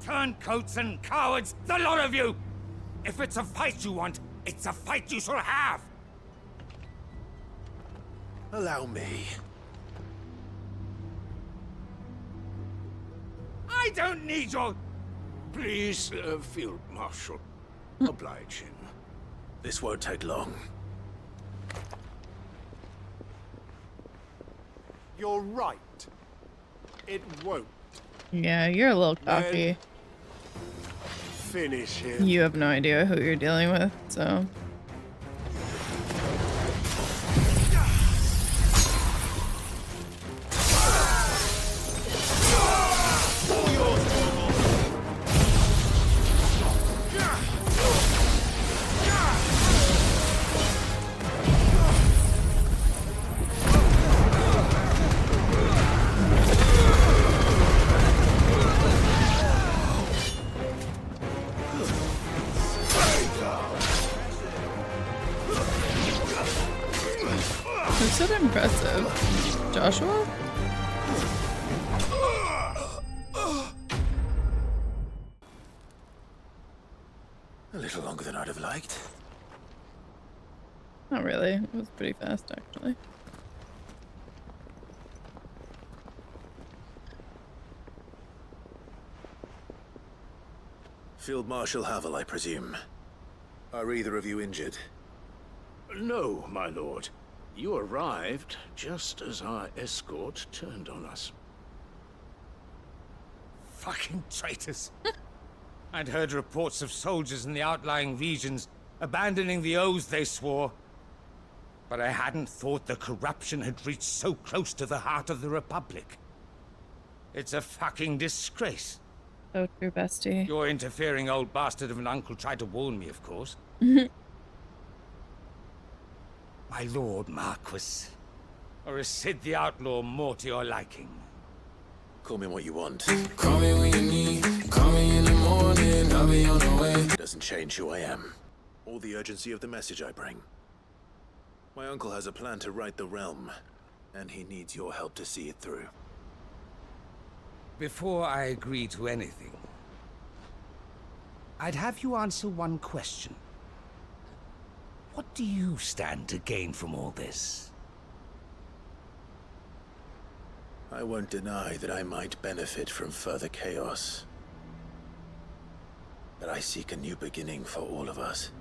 [SPEAKER 15] Turncoats and cowards, the lot of you! If it's a fight you want, it's a fight you shall have!
[SPEAKER 3] Allow me.
[SPEAKER 15] I don't need your...
[SPEAKER 4] Please, Field Marshal. Oblige him.
[SPEAKER 3] This won't take long.
[SPEAKER 16] You're right. It won't.
[SPEAKER 1] Yeah, you're a little cocky.
[SPEAKER 16] Finish him.
[SPEAKER 1] You have no idea who you're dealing with, so. Who said impressive? Joshua?
[SPEAKER 3] A little longer than I'd have liked.
[SPEAKER 1] Not really. It was pretty fast, actually.
[SPEAKER 3] Field Marshal Havel, I presume. Are either of you injured?
[SPEAKER 4] No, my lord. You arrived just as our escort turned on us.
[SPEAKER 15] Fucking traitors. I'd heard reports of soldiers in the outlying regions abandoning the oaths they swore. But I hadn't thought the corruption had reached so close to the heart of the Republic. It's a fucking disgrace.
[SPEAKER 1] So true, bestie.
[SPEAKER 15] Your interfering old bastard of an uncle tried to warn me, of course. My lord Marquis. Or is Sid the Outlaw more to your liking?
[SPEAKER 3] Call me what you want.
[SPEAKER 17] Call me when you need, call me in the morning, I'll be on the way.
[SPEAKER 3] Doesn't change who I am, or the urgency of the message I bring. My uncle has a plan to right the realm, and he needs your help to see it through.
[SPEAKER 15] Before I agree to anything, I'd have you answer one question. What do you stand to gain from all this?
[SPEAKER 3] I won't deny that I might benefit from further chaos. But I seek a new beginning for all of us.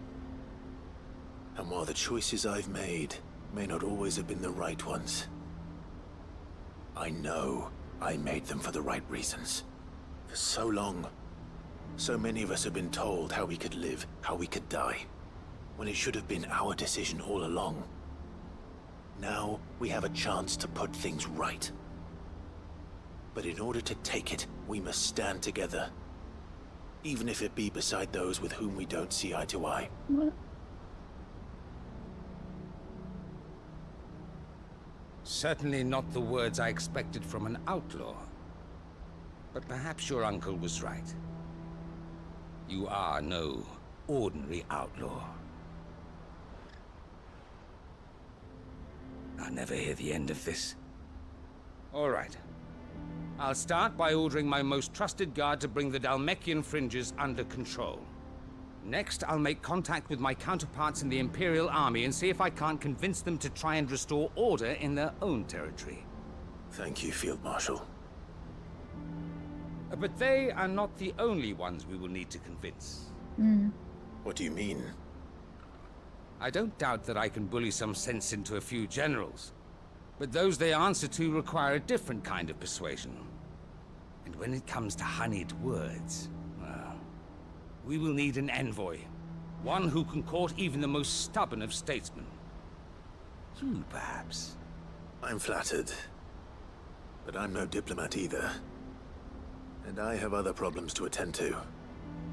[SPEAKER 3] And while the choices I've made may not always have been the right ones, I know I made them for the right reasons. For so long, so many of us have been told how we could live, how we could die, when it should have been our decision all along. Now, we have a chance to put things right. But in order to take it, we must stand together. Even if it be beside those with whom we don't see eye to eye.
[SPEAKER 1] What?
[SPEAKER 15] Certainly not the words I expected from an outlaw. But perhaps your uncle was right. You are no ordinary outlaw. I'll never hear the end of this. All right. I'll start by ordering my most trusted guard to bring the Dhalmekian fringes under control. Next, I'll make contact with my counterparts in the Imperial Army and see if I can't convince them to try and restore order in their own territory.
[SPEAKER 3] Thank you, Field Marshal.
[SPEAKER 15] But they are not the only ones we will need to convince.
[SPEAKER 3] What do you mean?
[SPEAKER 15] I don't doubt that I can bully some sense into a few generals. But those they answer to require a different kind of persuasion. And when it comes to honeyed words, well, we will need an envoy. One who can court even the most stubborn of statesmen. You, perhaps?
[SPEAKER 3] I'm flattered. But I'm no diplomat either. And I have other problems to attend to.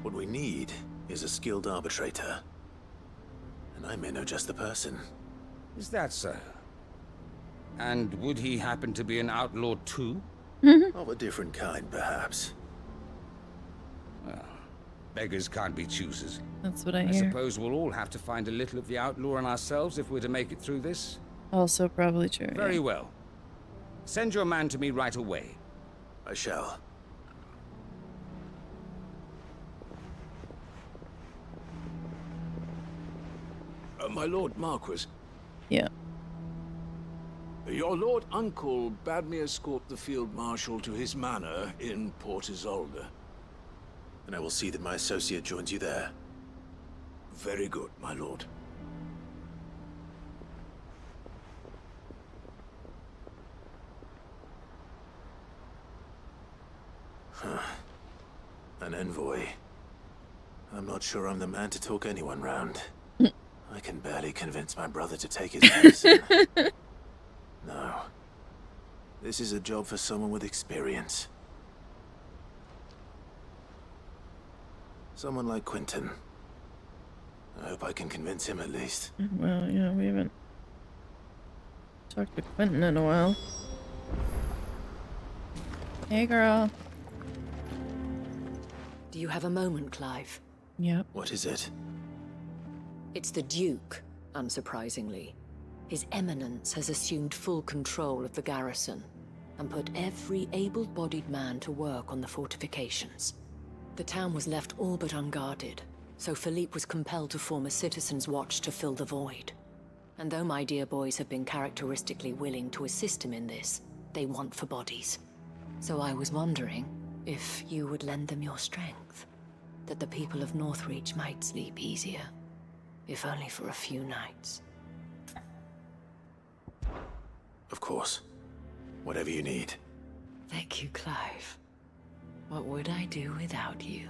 [SPEAKER 3] What we need is a skilled arbitrator. And I may know just the person.
[SPEAKER 15] Is that so? And would he happen to be an outlaw too?
[SPEAKER 3] Of a different kind, perhaps.
[SPEAKER 15] Well, beggars can't be choosers.
[SPEAKER 1] That's what I
[SPEAKER 15] I
[SPEAKER 1] hear.
[SPEAKER 15] suppose we'll all have to find a little of the outlaw in ourselves if we're to make it through this.
[SPEAKER 1] Also probably true.
[SPEAKER 15] Very well. Send your man to me right away.
[SPEAKER 3] I shall.
[SPEAKER 5] My Lord Marquis.
[SPEAKER 1] Yeah.
[SPEAKER 5] Your Lord Uncle bade me escort the Field Marshal to his manor in Port Isolde.
[SPEAKER 3] And I will see that my associate joins you there.
[SPEAKER 5] Very good, my lord.
[SPEAKER 3] An envoy. I'm not sure I'm the man to talk anyone round. I can barely convince my brother to take his medicine. No. This is a job for someone with experience. Someone like Quinten. I hope I can convince him at least.
[SPEAKER 1] Well, yeah, we haven't talked to Quinten in a while. Hey, girl.
[SPEAKER 6] Do you have a moment, Clive?
[SPEAKER 1] Yep.
[SPEAKER 3] What is it?
[SPEAKER 6] It's the Duke, unsurprisingly. His Eminence has assumed full control of the garrison and put every able-bodied man to work on the fortifications. The town was left all but unguarded, so Philippe was compelled to form a citizen's watch to fill the void. And though my dear boys have been characteristically willing to assist him in this, they want for bodies. So I was wondering if you would lend them your strength, that the people of Northreach might sleep easier, if only for a few nights.
[SPEAKER 3] Of course. Whatever you need.
[SPEAKER 6] Thank you, Clive. What would I do without you?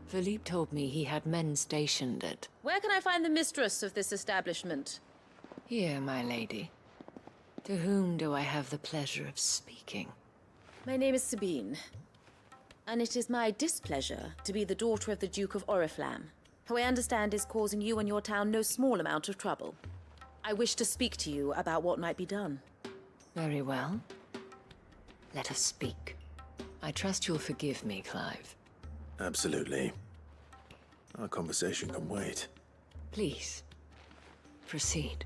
[SPEAKER 6] Philippe told me he had men stationed at...
[SPEAKER 18] Where can I find the mistress of this establishment?
[SPEAKER 6] Here, my lady. To whom do I have the pleasure of speaking?
[SPEAKER 18] My name is Sabine, and it is my displeasure to be the daughter of the Duke of Oriflamme, who I understand is causing you and your town no small amount of trouble. I wish to speak to you about what might be done.
[SPEAKER 6] Very well. Let us speak. I trust you'll forgive me, Clive.
[SPEAKER 3] Absolutely. Our conversation can wait.
[SPEAKER 6] Please, proceed.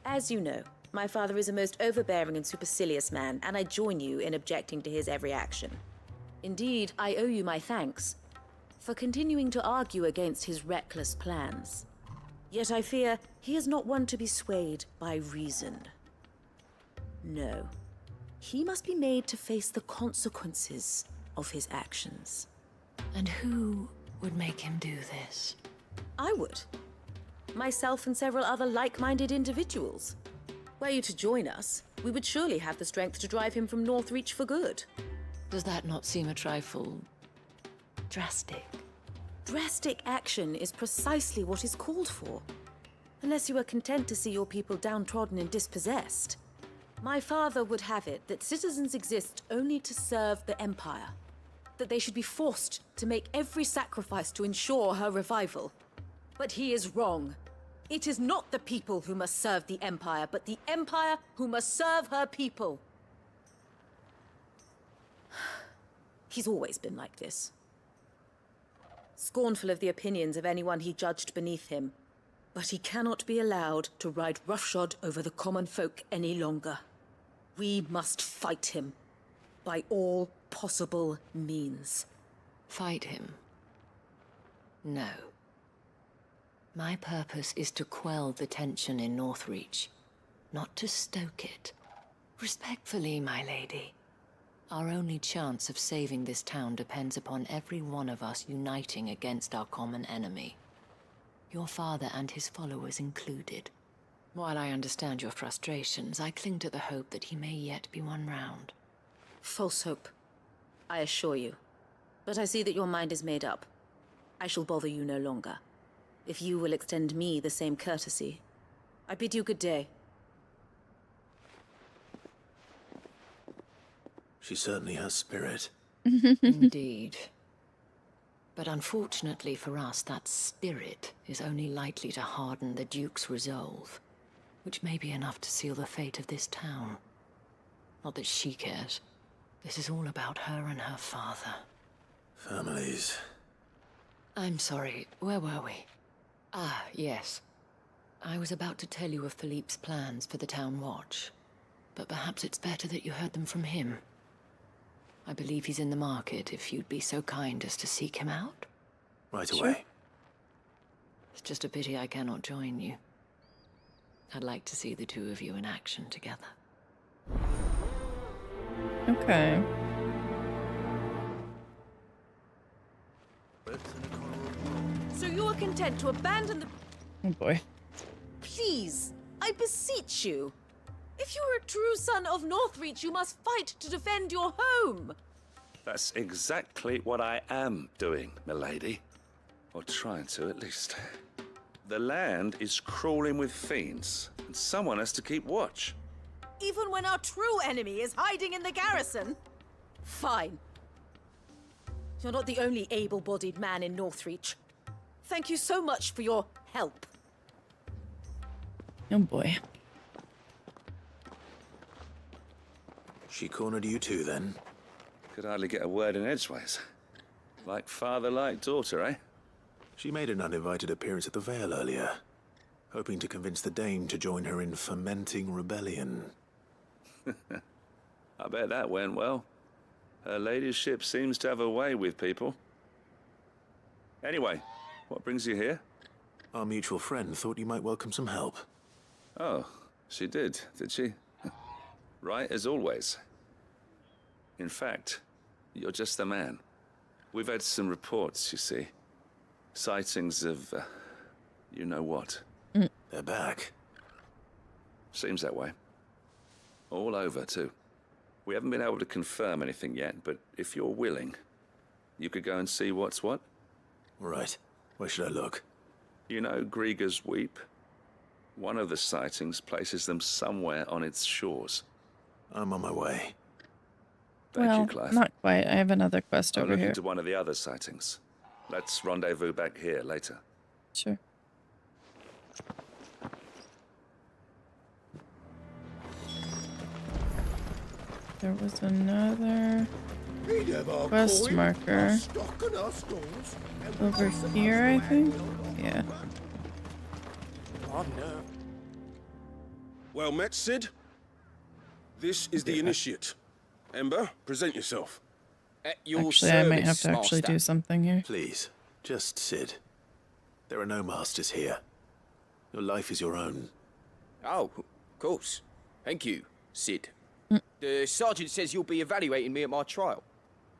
[SPEAKER 18] As you know, my father is a most overbearing and supercilious man, and I join you in objecting to his every action. Indeed, I owe you my thanks for continuing to argue against his reckless plans. Yet I fear he is not one to be swayed by reason. No. He must be made to face the consequences of his actions.
[SPEAKER 6] And who would make him do this?
[SPEAKER 18] I would. Myself and several other like-minded individuals. Were you to join us, we would surely have the strength to drive him from Northreach for good.
[SPEAKER 6] Does that not seem a trifle drastic?
[SPEAKER 18] Drastic action is precisely what is called for. Unless you are content to see your people downtrodden and dispossessed. My father would have it that citizens exist only to serve the Empire. That they should be forced to make every sacrifice to ensure her revival. But he is wrong. It is not the people who must serve the Empire, but the Empire who must serve her people. He's always been like this. Scornful of the opinions of anyone he judged beneath him. But he cannot be allowed to ride roughshod over the common folk any longer. We must fight him. By all possible means.
[SPEAKER 6] Fight him? No. My purpose is to quell the tension in Northreach, not to stoke it. Respectfully, my lady. Our only chance of saving this town depends upon every one of us uniting against our common enemy. Your father and his followers included. While I understand your frustrations, I cling to the hope that he may yet be won round.
[SPEAKER 18] False hope, I assure you. But I see that your mind is made up. I shall bother you no longer. If you will extend me the same courtesy, I bid you good day.
[SPEAKER 3] She certainly has spirit.
[SPEAKER 6] Indeed. But unfortunately for us, that spirit is only likely to harden the Duke's resolve, which may be enough to seal the fate of this town. Not that she cares. This is all about her and her father.
[SPEAKER 3] Families.
[SPEAKER 6] I'm sorry, where were we? Ah, yes. I was about to tell you of Philippe's plans for the town watch, but perhaps it's better that you heard them from him. I believe he's in the market, if you'd be so kind as to seek him out.
[SPEAKER 3] Right away.
[SPEAKER 6] It's just a pity I cannot join you. I'd like to see the two of you in action together.
[SPEAKER 1] Okay.
[SPEAKER 18] So you are content to abandon the...
[SPEAKER 1] Oh boy.
[SPEAKER 18] Please, I beseech you. If you are a true son of Northreach, you must fight to defend your home.
[SPEAKER 4] That's exactly what I am doing, milady. Or trying to, at least. The land is crawling with fiends, and someone has to keep watch.
[SPEAKER 18] Even when our true enemy is hiding in the garrison? Fine. You're not the only able-bodied man in Northreach. Thank you so much for your help.
[SPEAKER 1] Oh boy.
[SPEAKER 3] She cornered you too, then?
[SPEAKER 4] Could hardly get a word in edgeways. Like father, like daughter, eh?
[SPEAKER 3] She made an uninvited appearance at the Vale earlier, hoping to convince the Dame to join her in fomenting rebellion.
[SPEAKER 4] I bet that went well. Her ladyship seems to have a way with people. Anyway, what brings you here?
[SPEAKER 3] Our mutual friend thought you might welcome some help.
[SPEAKER 4] Oh, she did she? Right as always. In fact, you're just the man. We've had some reports, you see. Sightings of, you know what.
[SPEAKER 3] They're back.
[SPEAKER 4] Seems that way. All over, too. We haven't been able to confirm anything yet, but if you're willing, you could go and see what's what.
[SPEAKER 3] Right. Where should I look?
[SPEAKER 4] You know Grieger's Weep? One of the sightings places them somewhere on its shores.
[SPEAKER 3] I'm on my way.
[SPEAKER 4] Thank you, Clive.
[SPEAKER 1] Not quite. I have another quest
[SPEAKER 4] I'll
[SPEAKER 1] over
[SPEAKER 4] look
[SPEAKER 1] here.
[SPEAKER 4] into one of the other sightings. Let's rendezvous back here later.
[SPEAKER 1] Sure. There was another quest marker over here, I think. Yeah.
[SPEAKER 16] Oh, no. Well met, Sid. This is the initiate. Ember, present yourself.
[SPEAKER 9] At your
[SPEAKER 1] Actually, I might have
[SPEAKER 9] service,
[SPEAKER 1] to actually
[SPEAKER 9] master.
[SPEAKER 1] do something here.
[SPEAKER 3] Please, just sit. There are no masters here. Your life is your own.
[SPEAKER 9] Oh, of course. Thank you, Sid. The sergeant says you'll be evaluating me at my trial.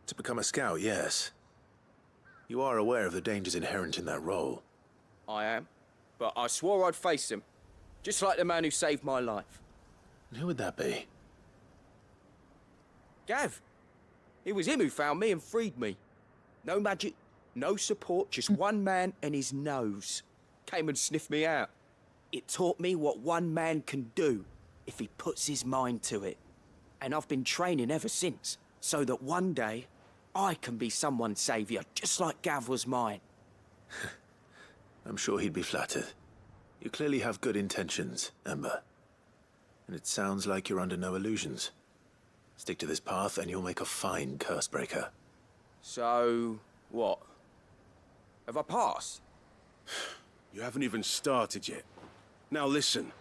[SPEAKER 3] To become a scout, yes. You are aware of the dangers inherent in that role.
[SPEAKER 9] I am. But I swore I'd face them. Just like the man who saved my life.
[SPEAKER 3] And who would that be?
[SPEAKER 9] Gav. It was him who found me and freed me. No magic, no support, just one man and his nose. Came and sniffed me out. It taught me what one man can do if he puts his mind to it. And I've been training ever since, so that one day I can be someone's saviour, just like Gav was mine.
[SPEAKER 3] I'm sure he'd be flattered. You clearly have good intentions, Ember. And it sounds like you're under no illusions. Stick to this path and you'll make a fine cursebreaker.
[SPEAKER 9] So, what? Have I passed?
[SPEAKER 16] You haven't even started yet. Now listen.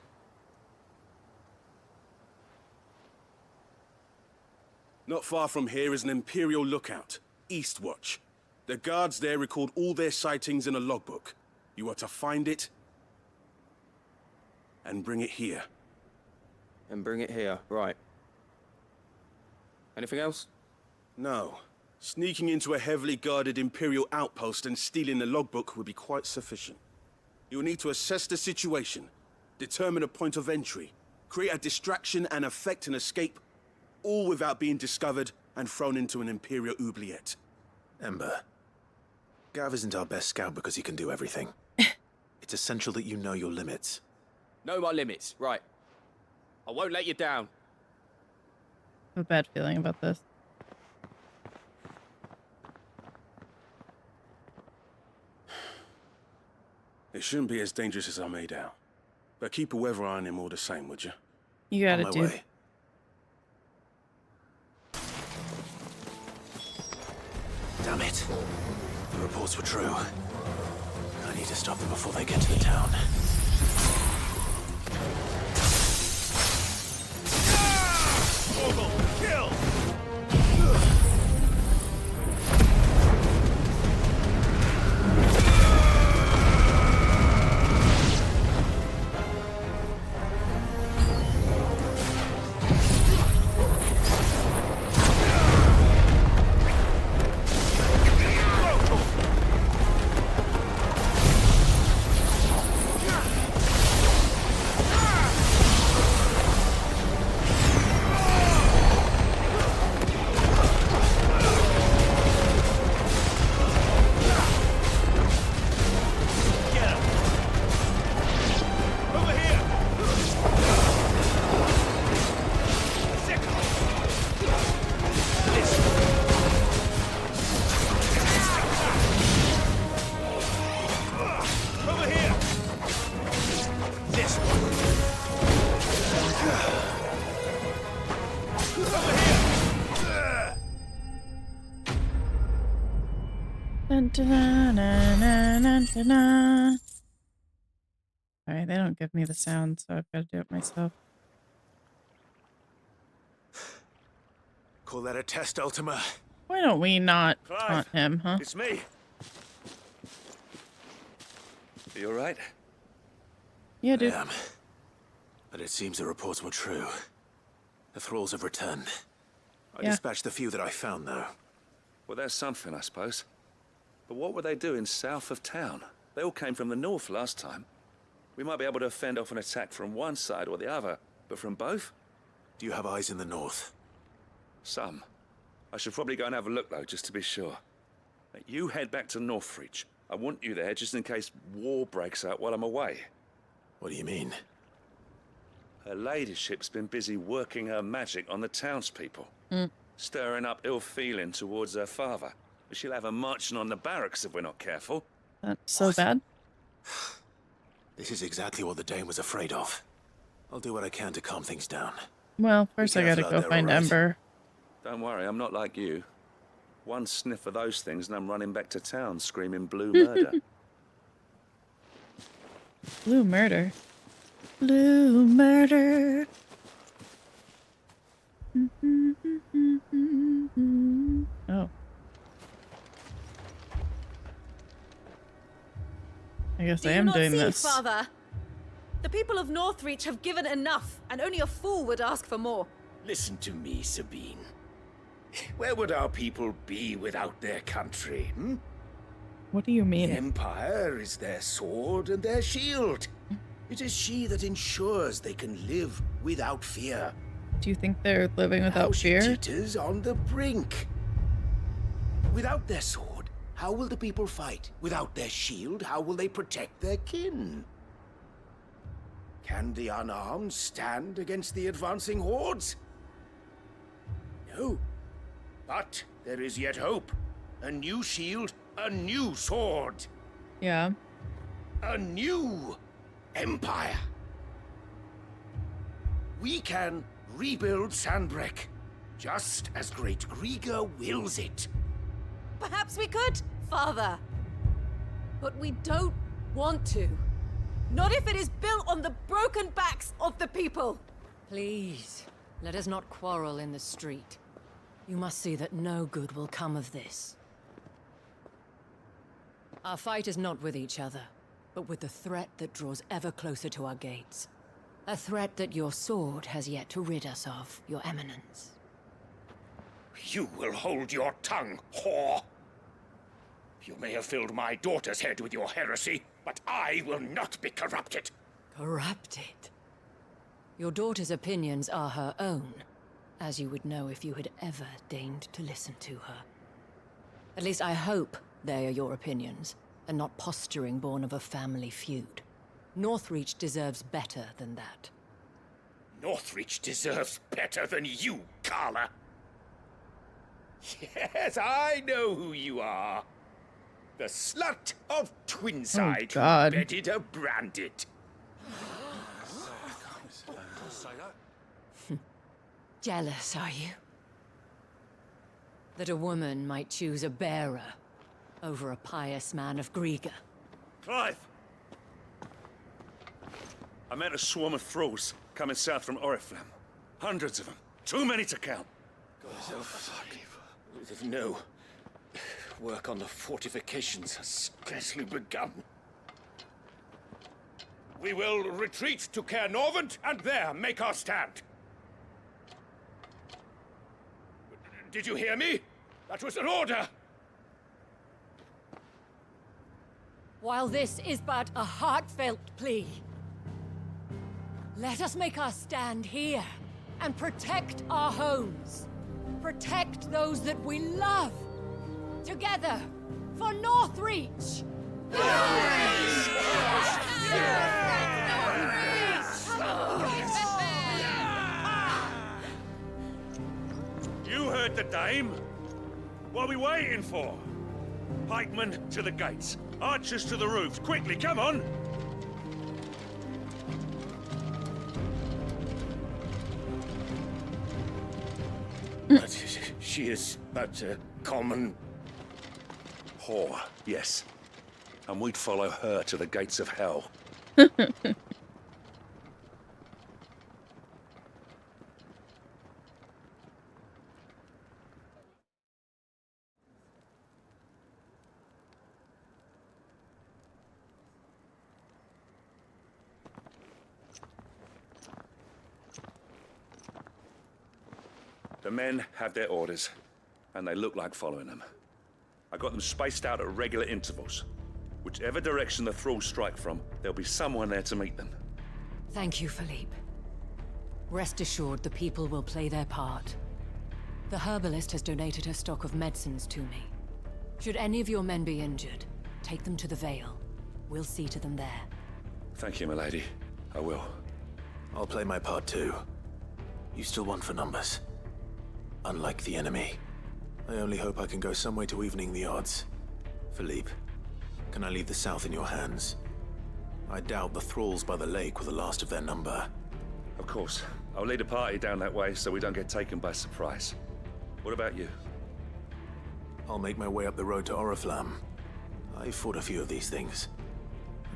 [SPEAKER 16] Not far from here is an Imperial lookout, Eastwatch. The guards there record all their sightings in a logbook. You are to find it and bring it here.
[SPEAKER 9] And bring it here, right. Anything else?
[SPEAKER 16] No. Sneaking into a heavily guarded Imperial outpost and stealing the logbook would be quite sufficient. You'll need to assess the situation, determine a point of entry, create a distraction and effect an escape, all without being discovered and thrown into an Imperial oubliette.
[SPEAKER 3] Ember, Gav isn't our best scout because he can do everything. It's essential that you know your limits.
[SPEAKER 9] Know my limits, right. I won't let you down.
[SPEAKER 1] I have a bad feeling about this.
[SPEAKER 16] It shouldn't be as dangerous as I made out. But keep a weather eye on him all the same, would you?
[SPEAKER 1] You got it, dude.
[SPEAKER 3] Way. Damn it. The reports were true. I need to stop them before they get to the town.
[SPEAKER 16] Kill!
[SPEAKER 1] Alright, they don't give me the sound, so I've got to do it myself.
[SPEAKER 3] Call that a test, Ultima?
[SPEAKER 1] Why don't we not
[SPEAKER 19] Clive,
[SPEAKER 1] taunt him, huh?
[SPEAKER 19] It's me. Are you alright?
[SPEAKER 1] Yeah, dude.
[SPEAKER 3] I am. But it seems the reports were true. The thralls have returned. I dispatched the few that I found, though.
[SPEAKER 19] Well, there's something, I suppose. But what were they doing south of town? They all came from the north last time. We might be able to fend off an attack from one side or the other, but from both?
[SPEAKER 3] Do you have eyes in the north?
[SPEAKER 19] Some. I should probably go and have a look, though, just to be sure. Now, you head back to Northreach. I want you there just in case war breaks out while I'm away.
[SPEAKER 3] What do you mean?
[SPEAKER 19] Her ladyship's been busy working her magic on the townspeople. Stirring up ill feeling towards her father. She'll have her marching on the barracks if we're not careful.
[SPEAKER 1] That's so bad.
[SPEAKER 3] This is exactly what the Dane was afraid of. I'll do what I can to calm things down.
[SPEAKER 1] Well, first I gotta go find Ember.
[SPEAKER 19] Don't worry, I'm not like you. One sniff of those things and I'm running back to town screaming blue murder.
[SPEAKER 1] Blue murder. Blue murder. Oh. I guess I am doing this.
[SPEAKER 18] Father? The people of Northreach have given enough, and only a fool would ask for more.
[SPEAKER 20] Listen to me, Sabine. Where would our people be without their country, hmm?
[SPEAKER 1] What do you mean?
[SPEAKER 20] The Empire is their sword and their shield. It is she that ensures they can live without fear.
[SPEAKER 1] Do you think they're living without fear?
[SPEAKER 20] She titters on the brink. Without their sword, how will the people fight? Without their shield, how will they protect their kin? Can the unarmed stand against the advancing hordes? No. But there is yet hope. A new shield, a new sword.
[SPEAKER 1] Yeah.
[SPEAKER 20] A new empire. We can rebuild Sandbreck, just as Great Griga wills it.
[SPEAKER 18] Perhaps we could, Father. But we don't want to. Not if it is built on the broken backs of the people.
[SPEAKER 6] Please, let us not quarrel in the street. You must see that no good will come of this. Our fight is not with each other, but with the threat that draws ever closer to our gates. A threat that your sword has yet to rid us of, Your Eminence.
[SPEAKER 20] You will hold your tongue, whore. You may have filled my daughter's head with your heresy, but I will not be corrupted.
[SPEAKER 6] Corrupted? Your daughter's opinions are her own, as you would know if you had ever deigned to listen to her. At least I hope they are your opinions, and not posturing born of a family feud. Northreach deserves better than that.
[SPEAKER 20] Northreach deserves better than you, Carla. Yes, I know who you are. The slut of Twinside who bedded a branded.
[SPEAKER 6] Jealous, are you? That a woman might choose a bearer over a pious man of Griga.
[SPEAKER 19] Clive! I met a swarm of thralls coming south from Oriflamme. Hundreds of them. Too many to count.
[SPEAKER 20] No. Work on the fortifications has scarcely begun. We will retreat to Caer Norvent and there make our stand. Did you hear me? That was an order!
[SPEAKER 6] While this is but a heartfelt plea, let us make our stand here and protect our homes. Protect those that we love. Together, for Northreach!
[SPEAKER 19] You heard the dame. What are we waiting for? Pikemen to the gates. Archers to the roofs. Quickly, come on!
[SPEAKER 20] But she is but a common...
[SPEAKER 19] whore, yes. And we'd follow her to the gates of hell. The men have their orders, and they look like following them. I got them spaced out at regular intervals. Whichever direction the thralls strike from, there'll be someone there to meet them.
[SPEAKER 6] Thank you, Philippe. Rest assured the people will play their part. The herbalist has donated her stock of medicines to me. Should any of your men be injured, take them to the Vale. We'll see to them there.
[SPEAKER 19] Thank you, milady. I will.
[SPEAKER 3] I'll play my part too. You still want for numbers. Unlike the enemy. I only hope I can go some way to evening the odds. Philippe, can I leave the south in your hands? I doubt the thralls by the lake were the last of their number.
[SPEAKER 19] Of course. I'll lead a party down that way so we don't get taken by surprise. What about you?
[SPEAKER 3] I'll make my way up the road to Oriflamme. I fought a few of these things.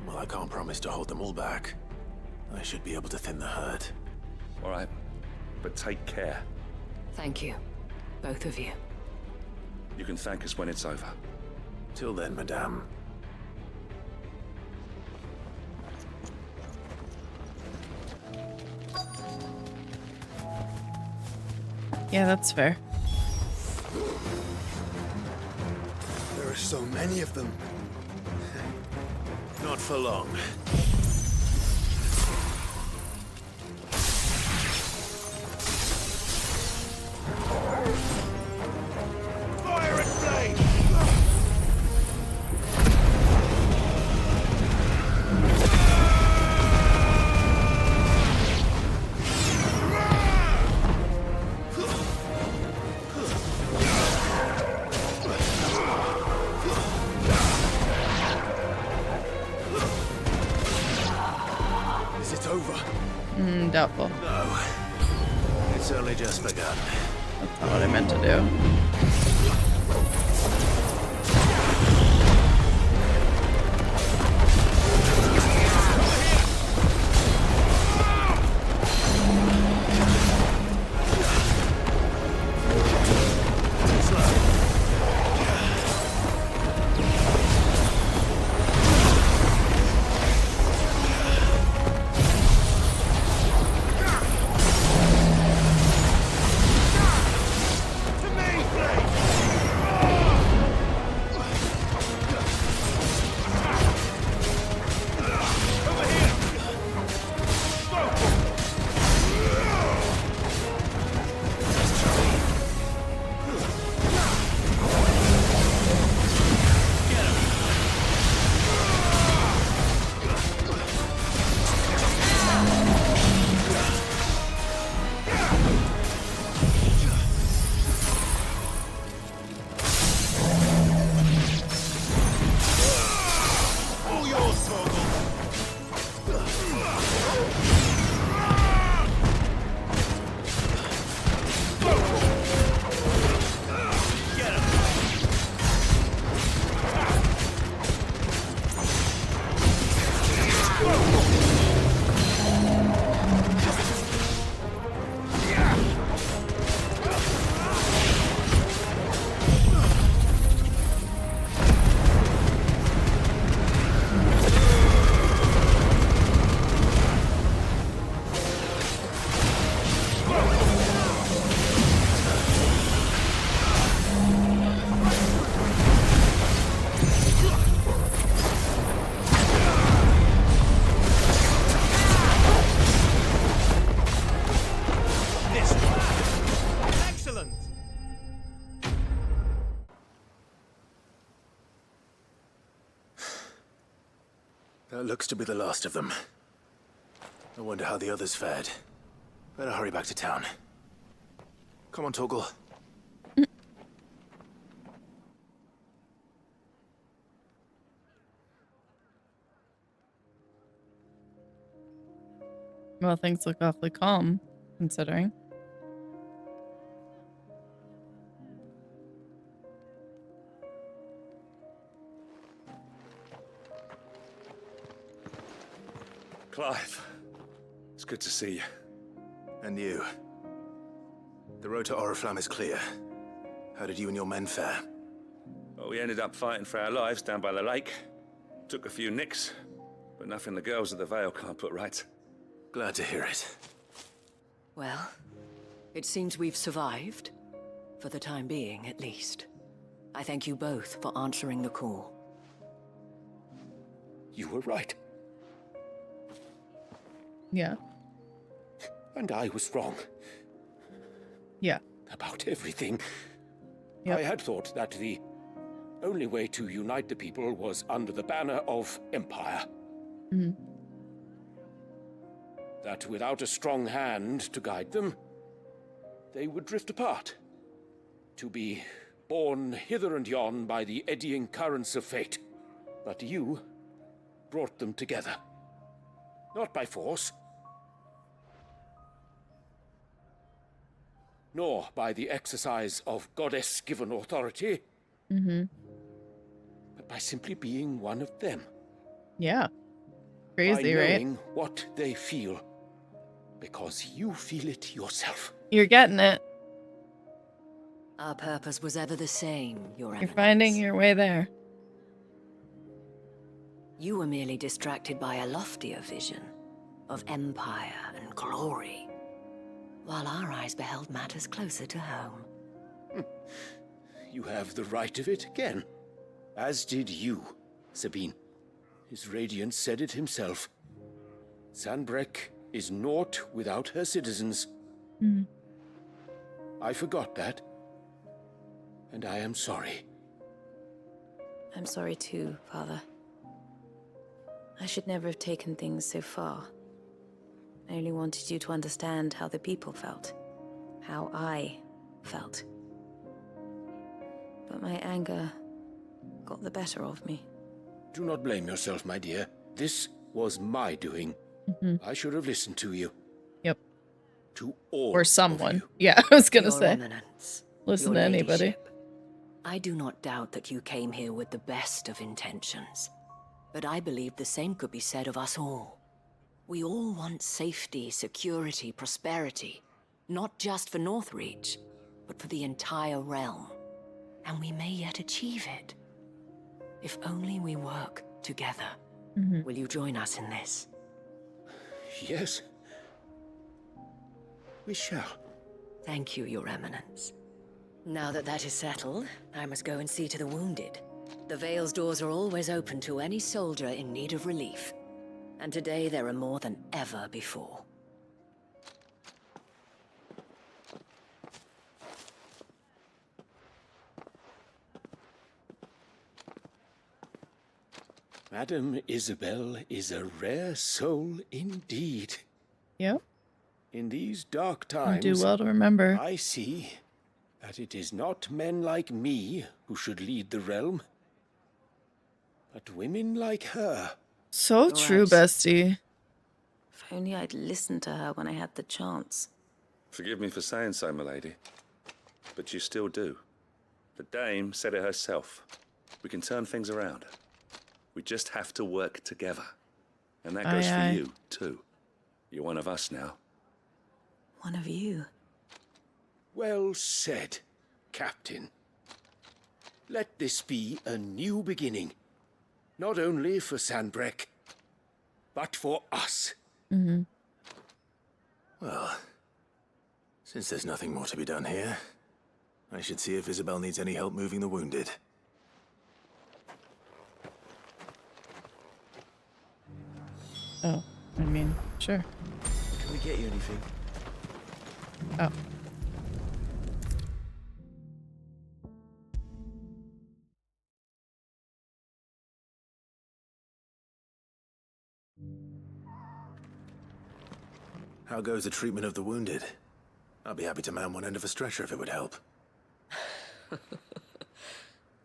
[SPEAKER 3] Well, I can't promise to hold them all back. I should be able to thin the herd.
[SPEAKER 19] All right. But take care.
[SPEAKER 6] Thank you, both of you.
[SPEAKER 19] You can thank us when it's over.
[SPEAKER 3] Till then, madame.
[SPEAKER 1] Yeah, that's fair.
[SPEAKER 13] There are so many of them.
[SPEAKER 3] Not for long. Fire and flame!
[SPEAKER 13] Is it over?
[SPEAKER 1] Doubtful.
[SPEAKER 3] No. It's only just begun.
[SPEAKER 1] That's not what I meant to do.
[SPEAKER 3] That looks to be the last of them. I wonder how the others fared. Better hurry back to town. Come on, Torgal.
[SPEAKER 1] Well, things look awfully calm, considering.
[SPEAKER 19] Clive, it's good to see you.
[SPEAKER 3] And you. The road to Oriflamme is clear. How did you and your men fare?
[SPEAKER 19] Well, we ended up fighting for our lives down by the lake. Took a few nicks, but nothing the girls at the Vale can't put right.
[SPEAKER 3] Glad to hear it.
[SPEAKER 6] Well, it seems we've survived. For the time being, at least. I thank you both for answering the call.
[SPEAKER 20] You were right.
[SPEAKER 1] Yeah.
[SPEAKER 20] And I was wrong.
[SPEAKER 1] Yeah.
[SPEAKER 20] About everything.
[SPEAKER 1] Yep.
[SPEAKER 20] I had thought that the only way to unite the people was under the banner of Empire.
[SPEAKER 1] Mm-hmm.
[SPEAKER 20] That without a strong hand to guide them, they would drift apart. To be borne hither and yon by the eddying currents of fate. But you brought them together. Not by force, nor by the exercise of goddess-given authority, but by simply being one of them.
[SPEAKER 1] Yeah. Crazy,
[SPEAKER 20] by knowing
[SPEAKER 1] right?
[SPEAKER 20] what they feel, because you feel it yourself.
[SPEAKER 1] You're getting it.
[SPEAKER 6] Our purpose was ever the same, Your
[SPEAKER 1] You're
[SPEAKER 6] Eminence.
[SPEAKER 1] finding your way there.
[SPEAKER 6] You were merely distracted by a loftier vision of empire and glory, while our eyes beheld matters closer to home.
[SPEAKER 20] You have the right of it again. As did you, Sabine. His Radiance said it himself. Sanbreque is naught without her citizens.
[SPEAKER 1] Mm.
[SPEAKER 20] I forgot that. And I am sorry.
[SPEAKER 18] I'm sorry too, Father. I should never have taken things so far. I only wanted you to understand how the people felt. How I felt. But my anger got the better of me.
[SPEAKER 20] Do not blame yourself, my dear. This was my doing. I should have listened to you.
[SPEAKER 1] Yep.
[SPEAKER 20] To all
[SPEAKER 1] or someone. Yeah, I was gonna
[SPEAKER 6] Your
[SPEAKER 1] say.
[SPEAKER 6] Eminence,
[SPEAKER 1] Listen
[SPEAKER 6] your
[SPEAKER 1] to anybody.
[SPEAKER 6] ladyship, I do not doubt that you came here with the best of intentions. But I believe the same could be said of us all. We all want safety, security, prosperity. Not just for Northreach, but for the entire realm. And we may yet achieve it. If only we work together. Will you join us in this?
[SPEAKER 20] Yes. We shall.
[SPEAKER 6] Thank you, Your Eminence. Now that that is settled, I must go and see to the wounded. The Vale's doors are always open to any soldier in need of relief. And today there are more than ever before.
[SPEAKER 20] Madame Isabel is a rare soul indeed.
[SPEAKER 1] Yep.
[SPEAKER 20] In these dark
[SPEAKER 1] I
[SPEAKER 20] times,
[SPEAKER 1] do well to remember.
[SPEAKER 20] I see that it is not men like me who should lead the realm, but women like her.
[SPEAKER 1] So true, bestie.
[SPEAKER 18] If only I'd listened to her when I had the chance.
[SPEAKER 19] Forgive me for saying so, milady, but you still do. The dame said it herself. We can turn things around. We just have to work together. And that goes for you, too. You're one of us now.
[SPEAKER 18] One of you.
[SPEAKER 20] Well said, Captain. Let this be a new beginning. Not only for Sanbreque, but for us.
[SPEAKER 3] Well, since there's nothing more to be done here, I should see if Isabel needs any help moving the wounded.
[SPEAKER 1] Oh, I mean, sure.
[SPEAKER 9] Can we get you anything?
[SPEAKER 1] Oh.
[SPEAKER 3] How goes the treatment of the wounded? I'll be happy to man one end of a stretcher if it would help.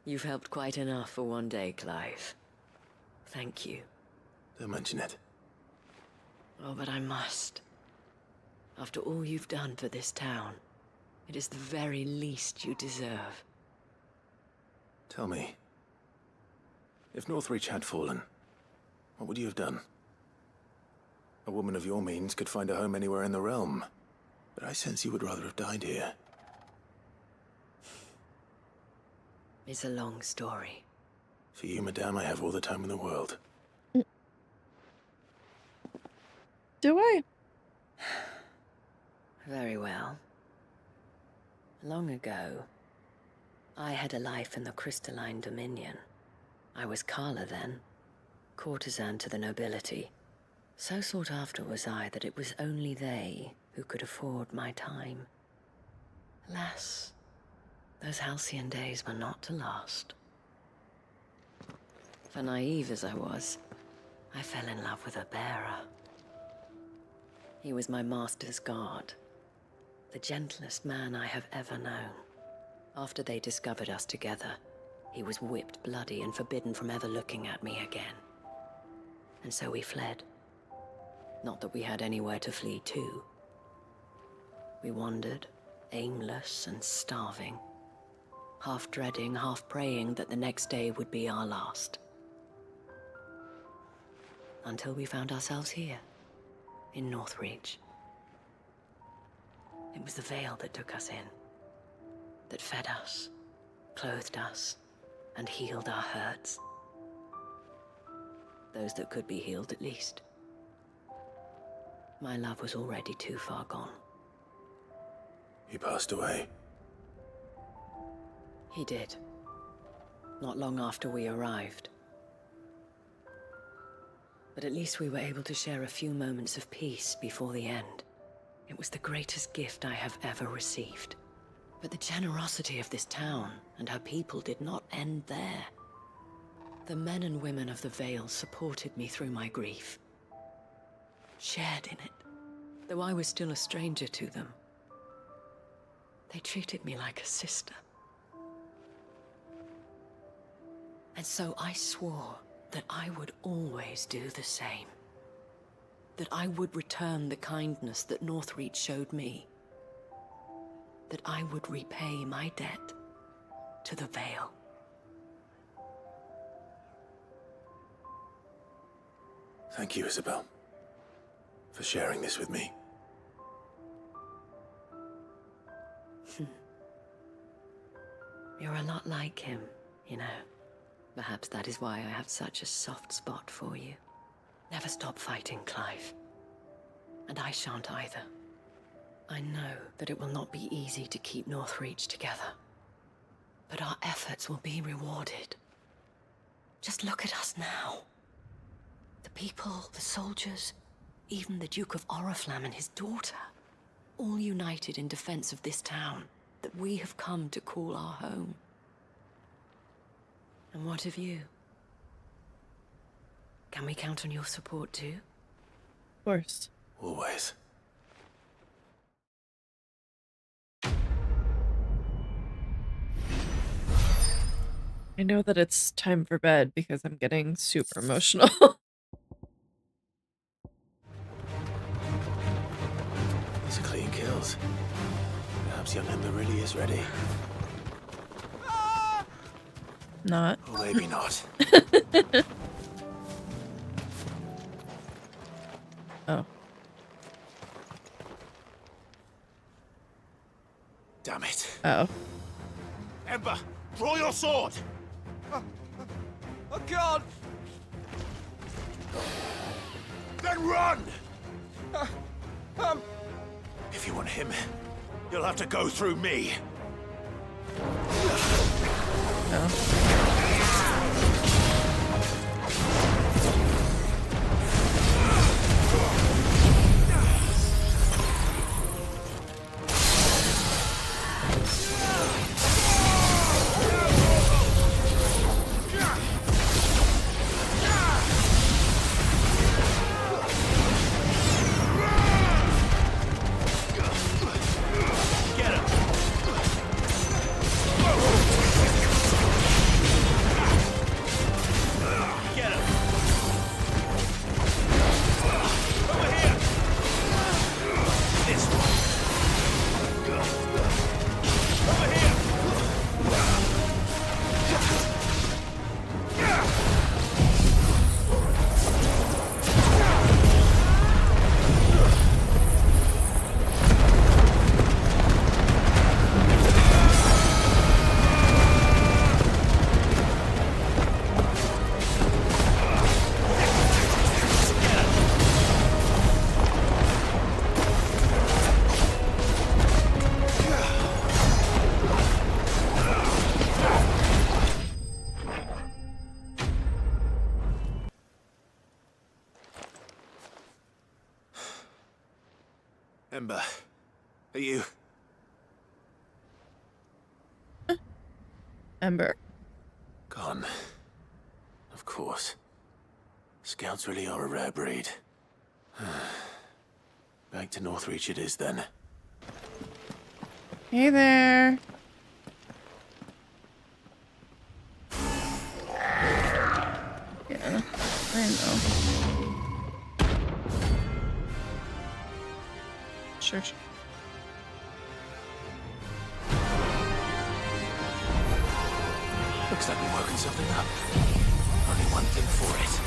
[SPEAKER 6] You've helped quite enough for one day, Clive. Thank you.
[SPEAKER 3] Don't mention it.
[SPEAKER 6] Oh, but I must. After all you've done for this town, it is the very least you deserve.
[SPEAKER 3] Tell me, if Northreach had fallen, what would you have done? A woman of your means could find a home anywhere in the realm, but I sense you would rather have died here.
[SPEAKER 6] It's a long story.
[SPEAKER 3] For you, madame, I have all the time in the world.
[SPEAKER 1] Do I?
[SPEAKER 6] Very well. Long ago, I had a life in the Crystalline Dominion. I was Carla then, courtesan to the nobility. So sought after was I that it was only they who could afford my time. Alas, those halcyon days were not to last. For naive as I was, I fell in love with a bearer. He was my master's guard, the gentlest man I have ever known. After they discovered us together, he was whipped bloody and forbidden from ever looking at me again. And so we fled. Not that we had anywhere to flee to. We wandered, aimless and starving, half dreading, half praying that the next day would be our last. Until we found ourselves here, in Northreach. It was the Vale that took us in. that fed us, clothed us, and healed our hurts. Those that could be healed, at least. My love was already too far gone.
[SPEAKER 3] He passed away.
[SPEAKER 6] He did. Not long after we arrived. But at least we were able to share a few moments of peace before the end. It was the greatest gift I have ever received. But the generosity of this town and her people did not end there. The men and women of the Vale supported me through my grief. Shared in it, though I was still a stranger to them. They treated me like a sister. And so I swore that I would always do the same. That I would return the kindness that Northreach showed me. That I would repay my debt to the Vale.
[SPEAKER 3] Thank you, Isabel, for sharing this with me.
[SPEAKER 6] You're a lot like him, you know. Perhaps that is why I have such a soft spot for you. Never stop fighting, Clive. And I shan't either. I know that it will not be easy to keep Northreach together. But our efforts will be rewarded. Just look at us now. The people, the soldiers, even the Duke of Oriflamme and his daughter, all united in defense of this town that we have come to call our home. And what of you? Can we count on your support too?
[SPEAKER 1] Of course.
[SPEAKER 3] Always.
[SPEAKER 1] I know that it's time for bed because I'm getting super emotional.
[SPEAKER 3] These are clean kills. Perhaps young Ember really is ready.
[SPEAKER 1] Not.
[SPEAKER 3] Or maybe not.
[SPEAKER 1] Oh.
[SPEAKER 3] Damn it.
[SPEAKER 1] Oh.
[SPEAKER 3] Ember, draw your sword!
[SPEAKER 9] I can't!
[SPEAKER 3] Then run! If you want him, you'll have to go through me. Ember, are you...
[SPEAKER 1] Ember.
[SPEAKER 3] Gone. Of course. Scouts really are a rare breed. Back to Northreach it is then.
[SPEAKER 1] Hey there. Yeah, I know. Sure.
[SPEAKER 3] Looks like we're working something up. Only one thing for it.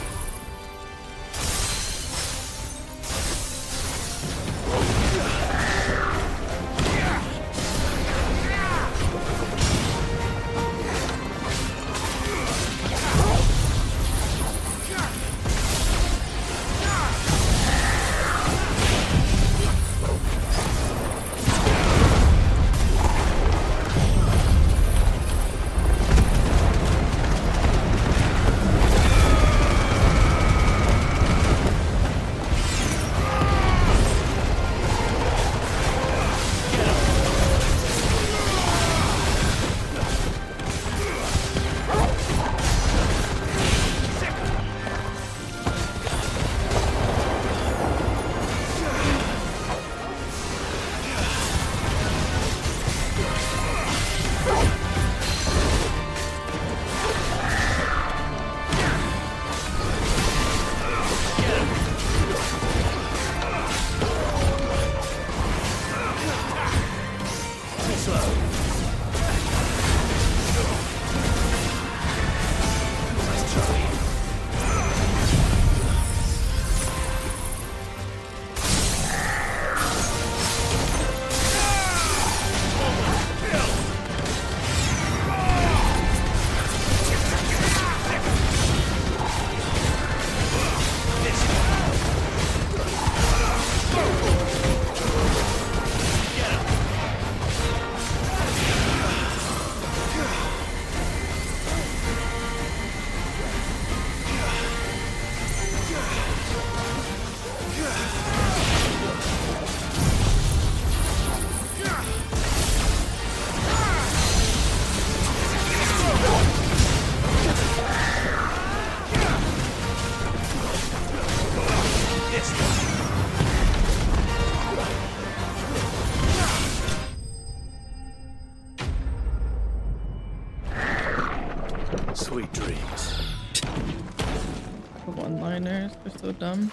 [SPEAKER 1] one-liners. They're so dumb.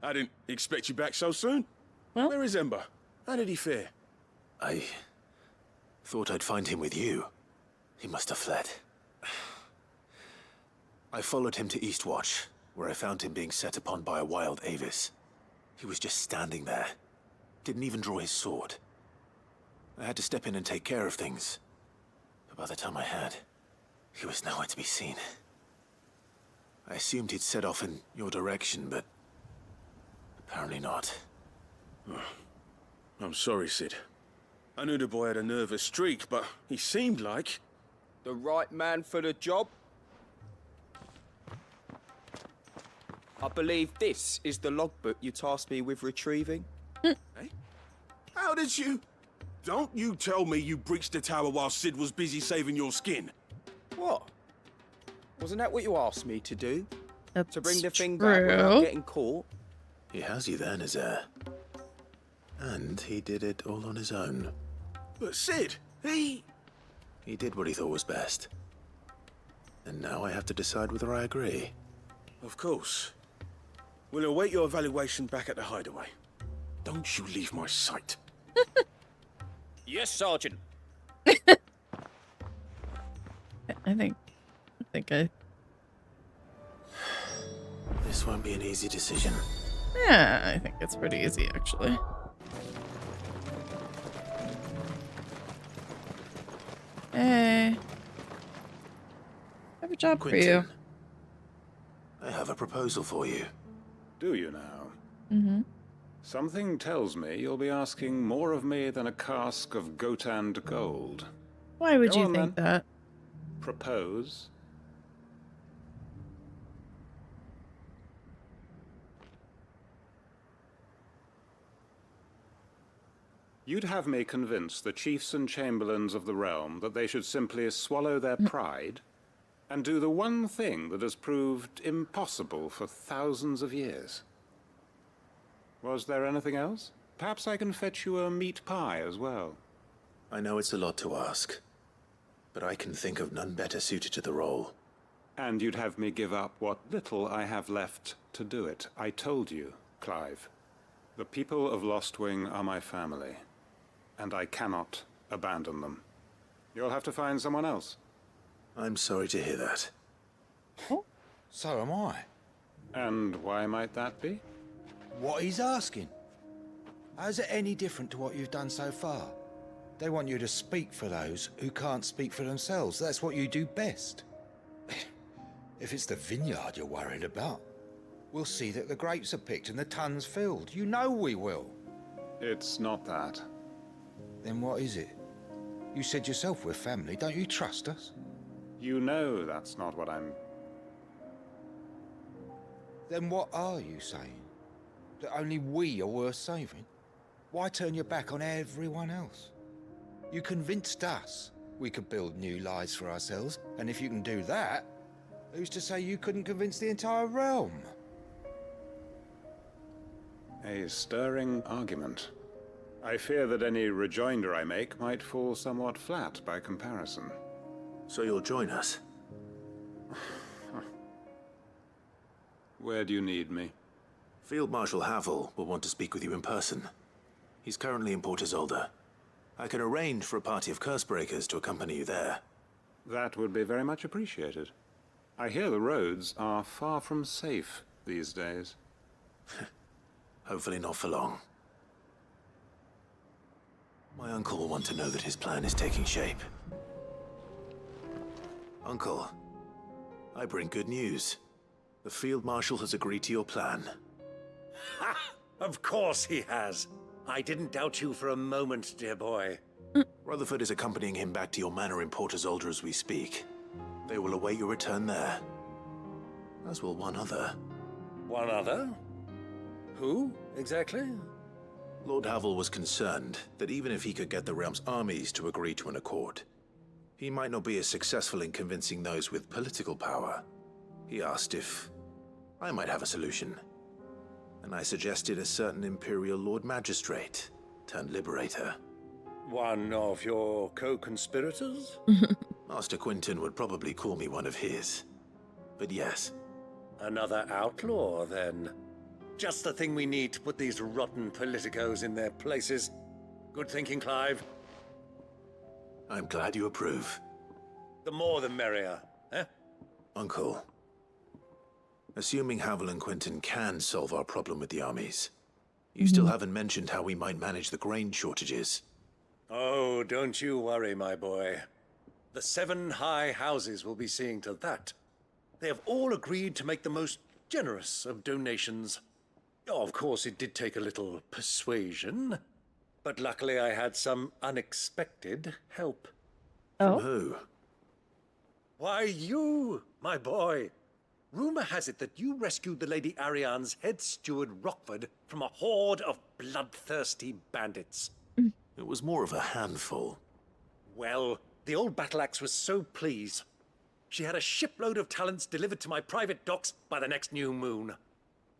[SPEAKER 16] I didn't expect you back so soon.
[SPEAKER 1] Well,
[SPEAKER 16] where is Ember? How did he fare?
[SPEAKER 3] I thought I'd find him with you. He must have fled. I followed him to Eastwatch, where I found him being set upon by a wild Avis. He was just standing there. Didn't even draw his sword. I had to step in and take care of things. But by the time I had, he was nowhere to be seen. I assumed he'd set off in your direction, but apparently not.
[SPEAKER 16] I'm sorry, Sid. I knew the boy had a nervous streak, but he seemed like...
[SPEAKER 9] The right man for the job? I believe this is the logbook you tasked me with retrieving.
[SPEAKER 16] Eh? How did you... Don't you tell me you breached the tower while Sid was busy saving your skin.
[SPEAKER 9] What? Wasn't that what you asked me to do?
[SPEAKER 1] That's
[SPEAKER 9] to bring the thing
[SPEAKER 1] true.
[SPEAKER 9] back without getting caught?
[SPEAKER 3] He has you there, Nazaire. And he did it all on his own.
[SPEAKER 16] But Sid, he
[SPEAKER 3] did what he thought was best. And now I have to decide whether I agree.
[SPEAKER 16] Of course. We'll await your evaluation back at the hideaway. Don't you leave my sight.
[SPEAKER 10] Yes, Sergeant.
[SPEAKER 1] I think I...
[SPEAKER 3] This won't be an easy decision.
[SPEAKER 1] Yeah, I think it's pretty easy, actually. Hey. I have a job for you.
[SPEAKER 3] I have a proposal for you.
[SPEAKER 19] Do you now?
[SPEAKER 1] Mm-hmm.
[SPEAKER 19] Something tells me you'll be asking more of me than a cask of Gotand gold.
[SPEAKER 1] Why would
[SPEAKER 19] Go
[SPEAKER 1] you
[SPEAKER 19] on,
[SPEAKER 1] think
[SPEAKER 19] then.
[SPEAKER 1] that?
[SPEAKER 19] Propose. You'd have me convince the chiefs and chamberlains of the realm that they should simply swallow their pride and do the one thing that has proved impossible for thousands of years. Was there anything else? Perhaps I can fetch you a meat pie as well.
[SPEAKER 3] I know it's a lot to ask, but I can think of none better suited to the role.
[SPEAKER 19] And you'd have me give up what little I have left to do it. I told you, Clive. The people of Lostwing are my family, and I cannot abandon them. You'll have to find someone else.
[SPEAKER 3] I'm sorry to hear that.
[SPEAKER 21] So am I.
[SPEAKER 19] And why might that be?
[SPEAKER 21] What he's asking. How's it any different to what you've done so far? They want you to speak for those who can't speak for themselves. That's what you do best. If it's the vineyard you're worried about, we'll see that the grapes are picked and the tons filled. You know we will.
[SPEAKER 19] It's not that.
[SPEAKER 21] Then what is it? You said yourself we're family. Don't you trust us?
[SPEAKER 19] You know that's not what I'm...
[SPEAKER 21] Then what are you saying? That only we are worth saving? Why turn your back on everyone else? You convinced us we could build new lives for ourselves, and if you can do that, who's to say you couldn't convince the entire realm?
[SPEAKER 19] A stirring argument. I fear that any rejoinder I make might fall somewhat flat by comparison.
[SPEAKER 3] So you'll join us?
[SPEAKER 19] Where do you need me?
[SPEAKER 3] Field Marshal Havel will want to speak with you in person. He's currently in Port Isolde. I can arrange for a party of Cursebreakers to accompany you there.
[SPEAKER 19] That would be very much appreciated. I hear the roads are far from safe these days.
[SPEAKER 3] Hopefully not for long. My uncle will want to know that his plan is taking shape. Uncle, I bring good news. The Field Marshal has agreed to your plan.
[SPEAKER 22] Ha! Of course he has. I didn't doubt you for a moment, dear boy.
[SPEAKER 3] Rutherford is accompanying him back to your manor in Port Isolde as we speak. They will await your return there. As will one other.
[SPEAKER 22] One other? Who, exactly?
[SPEAKER 3] Lord Havel was concerned that even if he could get the realm's armies to agree to an accord, he might not be as successful in convincing those with political power. He asked if I might have a solution. And I suggested a certain Imperial Lord Magistrate turned Liberator.
[SPEAKER 22] One of your co-conspirators?
[SPEAKER 3] Master Quinten would probably call me one of his. But yes.
[SPEAKER 22] Another outlaw, then. Just the thing we need to put these rotten politicos in their places. Good thinking, Clive.
[SPEAKER 3] I'm glad you approve.
[SPEAKER 22] The more the merrier, eh?
[SPEAKER 3] Uncle, assuming Havel and Quinten can solve our problem with the armies, you still haven't mentioned how we might manage the grain shortages.
[SPEAKER 22] Oh, don't you worry, my boy. The 7 high houses will be seeing to that. They have all agreed to make the most generous of donations. Oh, of course, it did take a little persuasion, but luckily I had some unexpected help.
[SPEAKER 3] From who?
[SPEAKER 22] Why, you, my boy. Rumor has it that you rescued the Lady Ariane's head steward Rockford from a horde of bloodthirsty bandits.
[SPEAKER 3] It was more of a handful.
[SPEAKER 22] Well, the old battle axe was so pleased. She had a shipload of talents delivered to my private docks by the next new moon.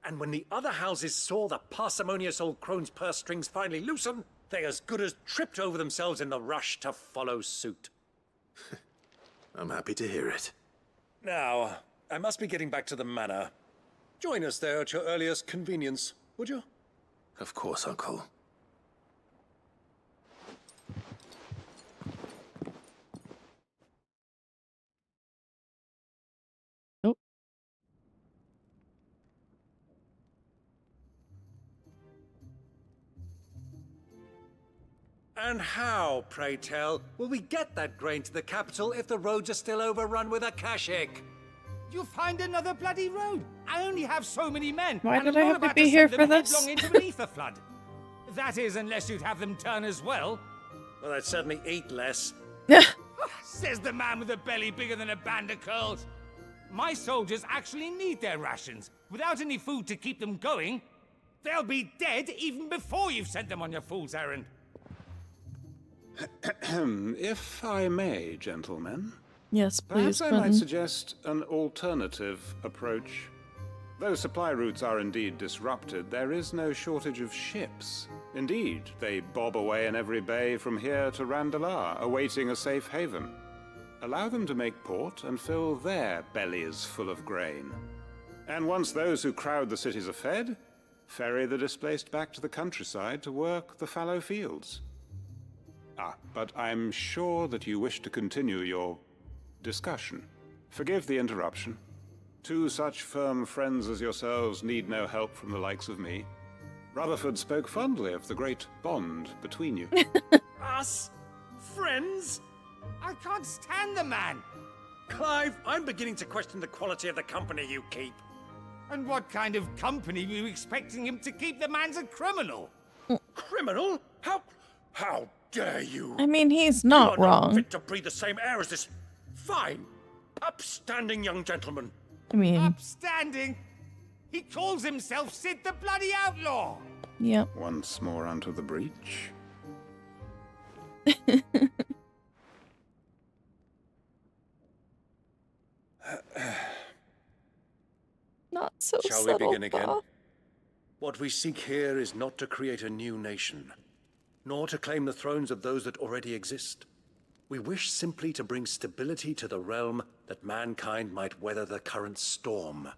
[SPEAKER 22] And when the other houses saw the parsimonious old crone's purse strings finally loosen, they as good as tripped over themselves in the rush to follow suit.
[SPEAKER 3] I'm happy to hear it.
[SPEAKER 22] Now, I must be getting back to the manor. Join us there at your earliest convenience, would you?
[SPEAKER 3] Of course, Uncle.
[SPEAKER 22] And how, pray tell, will we get that grain to the capital if the roads are still overrun with akashic?
[SPEAKER 15] You'll find another bloody road. I only have so many men.
[SPEAKER 1] Why
[SPEAKER 15] and
[SPEAKER 1] did
[SPEAKER 15] I'm
[SPEAKER 1] I
[SPEAKER 15] not
[SPEAKER 1] have to
[SPEAKER 15] about
[SPEAKER 1] be
[SPEAKER 15] send
[SPEAKER 1] here
[SPEAKER 15] them
[SPEAKER 1] for this?
[SPEAKER 15] headlong into an ether flood. That is, unless you'd have them turn as well.
[SPEAKER 22] Well, I'd certainly eat less.
[SPEAKER 15] Says the man with a belly bigger than a band of curls. My soldiers actually need their rations. Without any food to keep them going, they'll be dead even before you've sent them on your fool's errand.
[SPEAKER 11] If I may, gentlemen.
[SPEAKER 1] Yes, please,
[SPEAKER 11] Perhaps I might suggest an alternative approach. Though supply routes are indeed disrupted, there is no shortage of ships. Indeed, they bob away in every bay from here to Randalar, awaiting a safe haven. Allow them to make port and fill their bellies full of grain. And once those who crowd the cities are fed, ferry the displaced back to the countryside to work the fallow fields. But I'm sure that you wish to continue your discussion. Forgive the interruption. 2 such firm friends as yourselves need no help from the likes of me. Rutherford spoke fondly of the great bond between you.
[SPEAKER 22] Us? Friends?
[SPEAKER 15] I can't stand the man.
[SPEAKER 22] Clive, I'm beginning to question the quality of the company you keep.
[SPEAKER 15] And what kind of company were you expecting him to keep? The man's a criminal.
[SPEAKER 22] Criminal? How dare you?
[SPEAKER 1] I mean, he's not
[SPEAKER 22] You are
[SPEAKER 1] wrong.
[SPEAKER 22] not fit to breathe the same air as this fine, upstanding young gentleman.
[SPEAKER 1] I mean,
[SPEAKER 15] Upstanding? He calls himself Sid the Bloody Outlaw.
[SPEAKER 1] Yep.
[SPEAKER 11] Once more onto the breach.
[SPEAKER 1] Not so
[SPEAKER 22] Shall we
[SPEAKER 1] subtle,
[SPEAKER 22] begin again?
[SPEAKER 1] Pa.
[SPEAKER 22] What we seek here is not to create a new nation, nor to claim the thrones of those that already exist. We wish simply to bring stability to the realm that mankind might weather the current storm.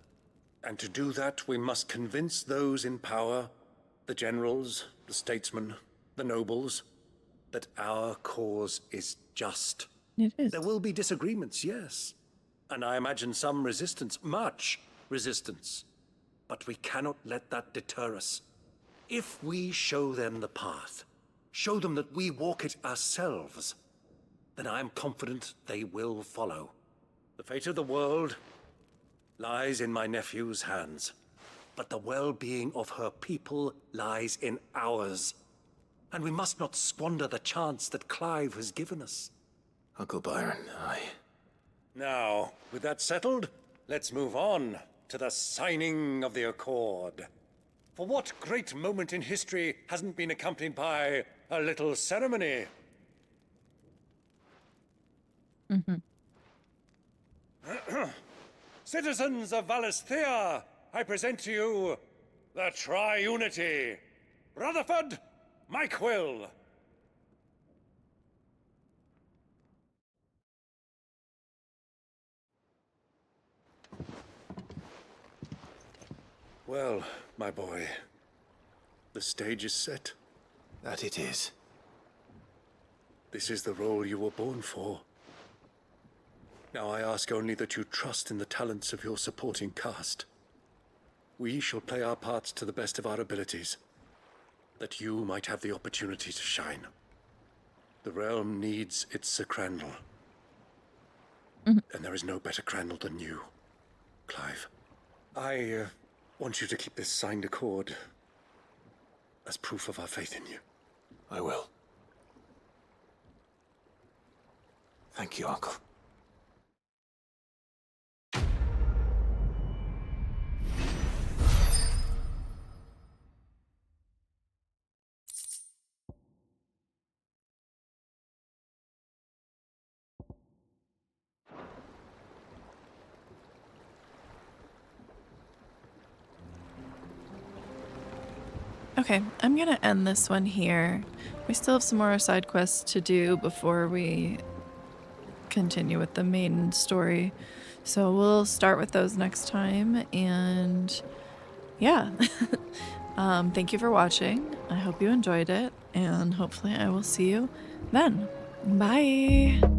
[SPEAKER 22] And to do that, we must convince those in power, the generals, the statesmen, the nobles, that our cause is just.
[SPEAKER 1] It is.
[SPEAKER 22] There will be disagreements, yes. And I imagine some resistance, much resistance. But we cannot let that deter us. If we show them the path, show them that we walk it ourselves, then I am confident they will follow. The fate of the world lies in my nephew's hands, but the well-being of her people lies in ours. And we must not squander the chance that Clive has given us.
[SPEAKER 3] Uncle Byron,
[SPEAKER 22] Now, with that settled, let's move on to the signing of the Accord. For what great moment in history hasn't been accompanied by a little ceremony? Citizens of Valisthea, I present to you the Triunity. Rutherford, Mike Will.
[SPEAKER 20] Well, my boy, the stage is set.
[SPEAKER 3] That it is.
[SPEAKER 20] This is the role you were born for. Now I ask only that you trust in the talents of your supporting cast. We shall play our parts to the best of our abilities, that you might have the opportunity to shine. The realm needs its Sir Crandall. And there is no better Crandall than you, Clive. I want you to keep this signed accord as proof of our faith in you.
[SPEAKER 3] I will. Thank you, Uncle.
[SPEAKER 1] Okay, I'm gonna end this one here. We still have some more side quests to do before we continue with the main story. So we'll start with those next time, and yeah. Thank you for watching. I hope you enjoyed it, and hopefully I will see you then. Bye!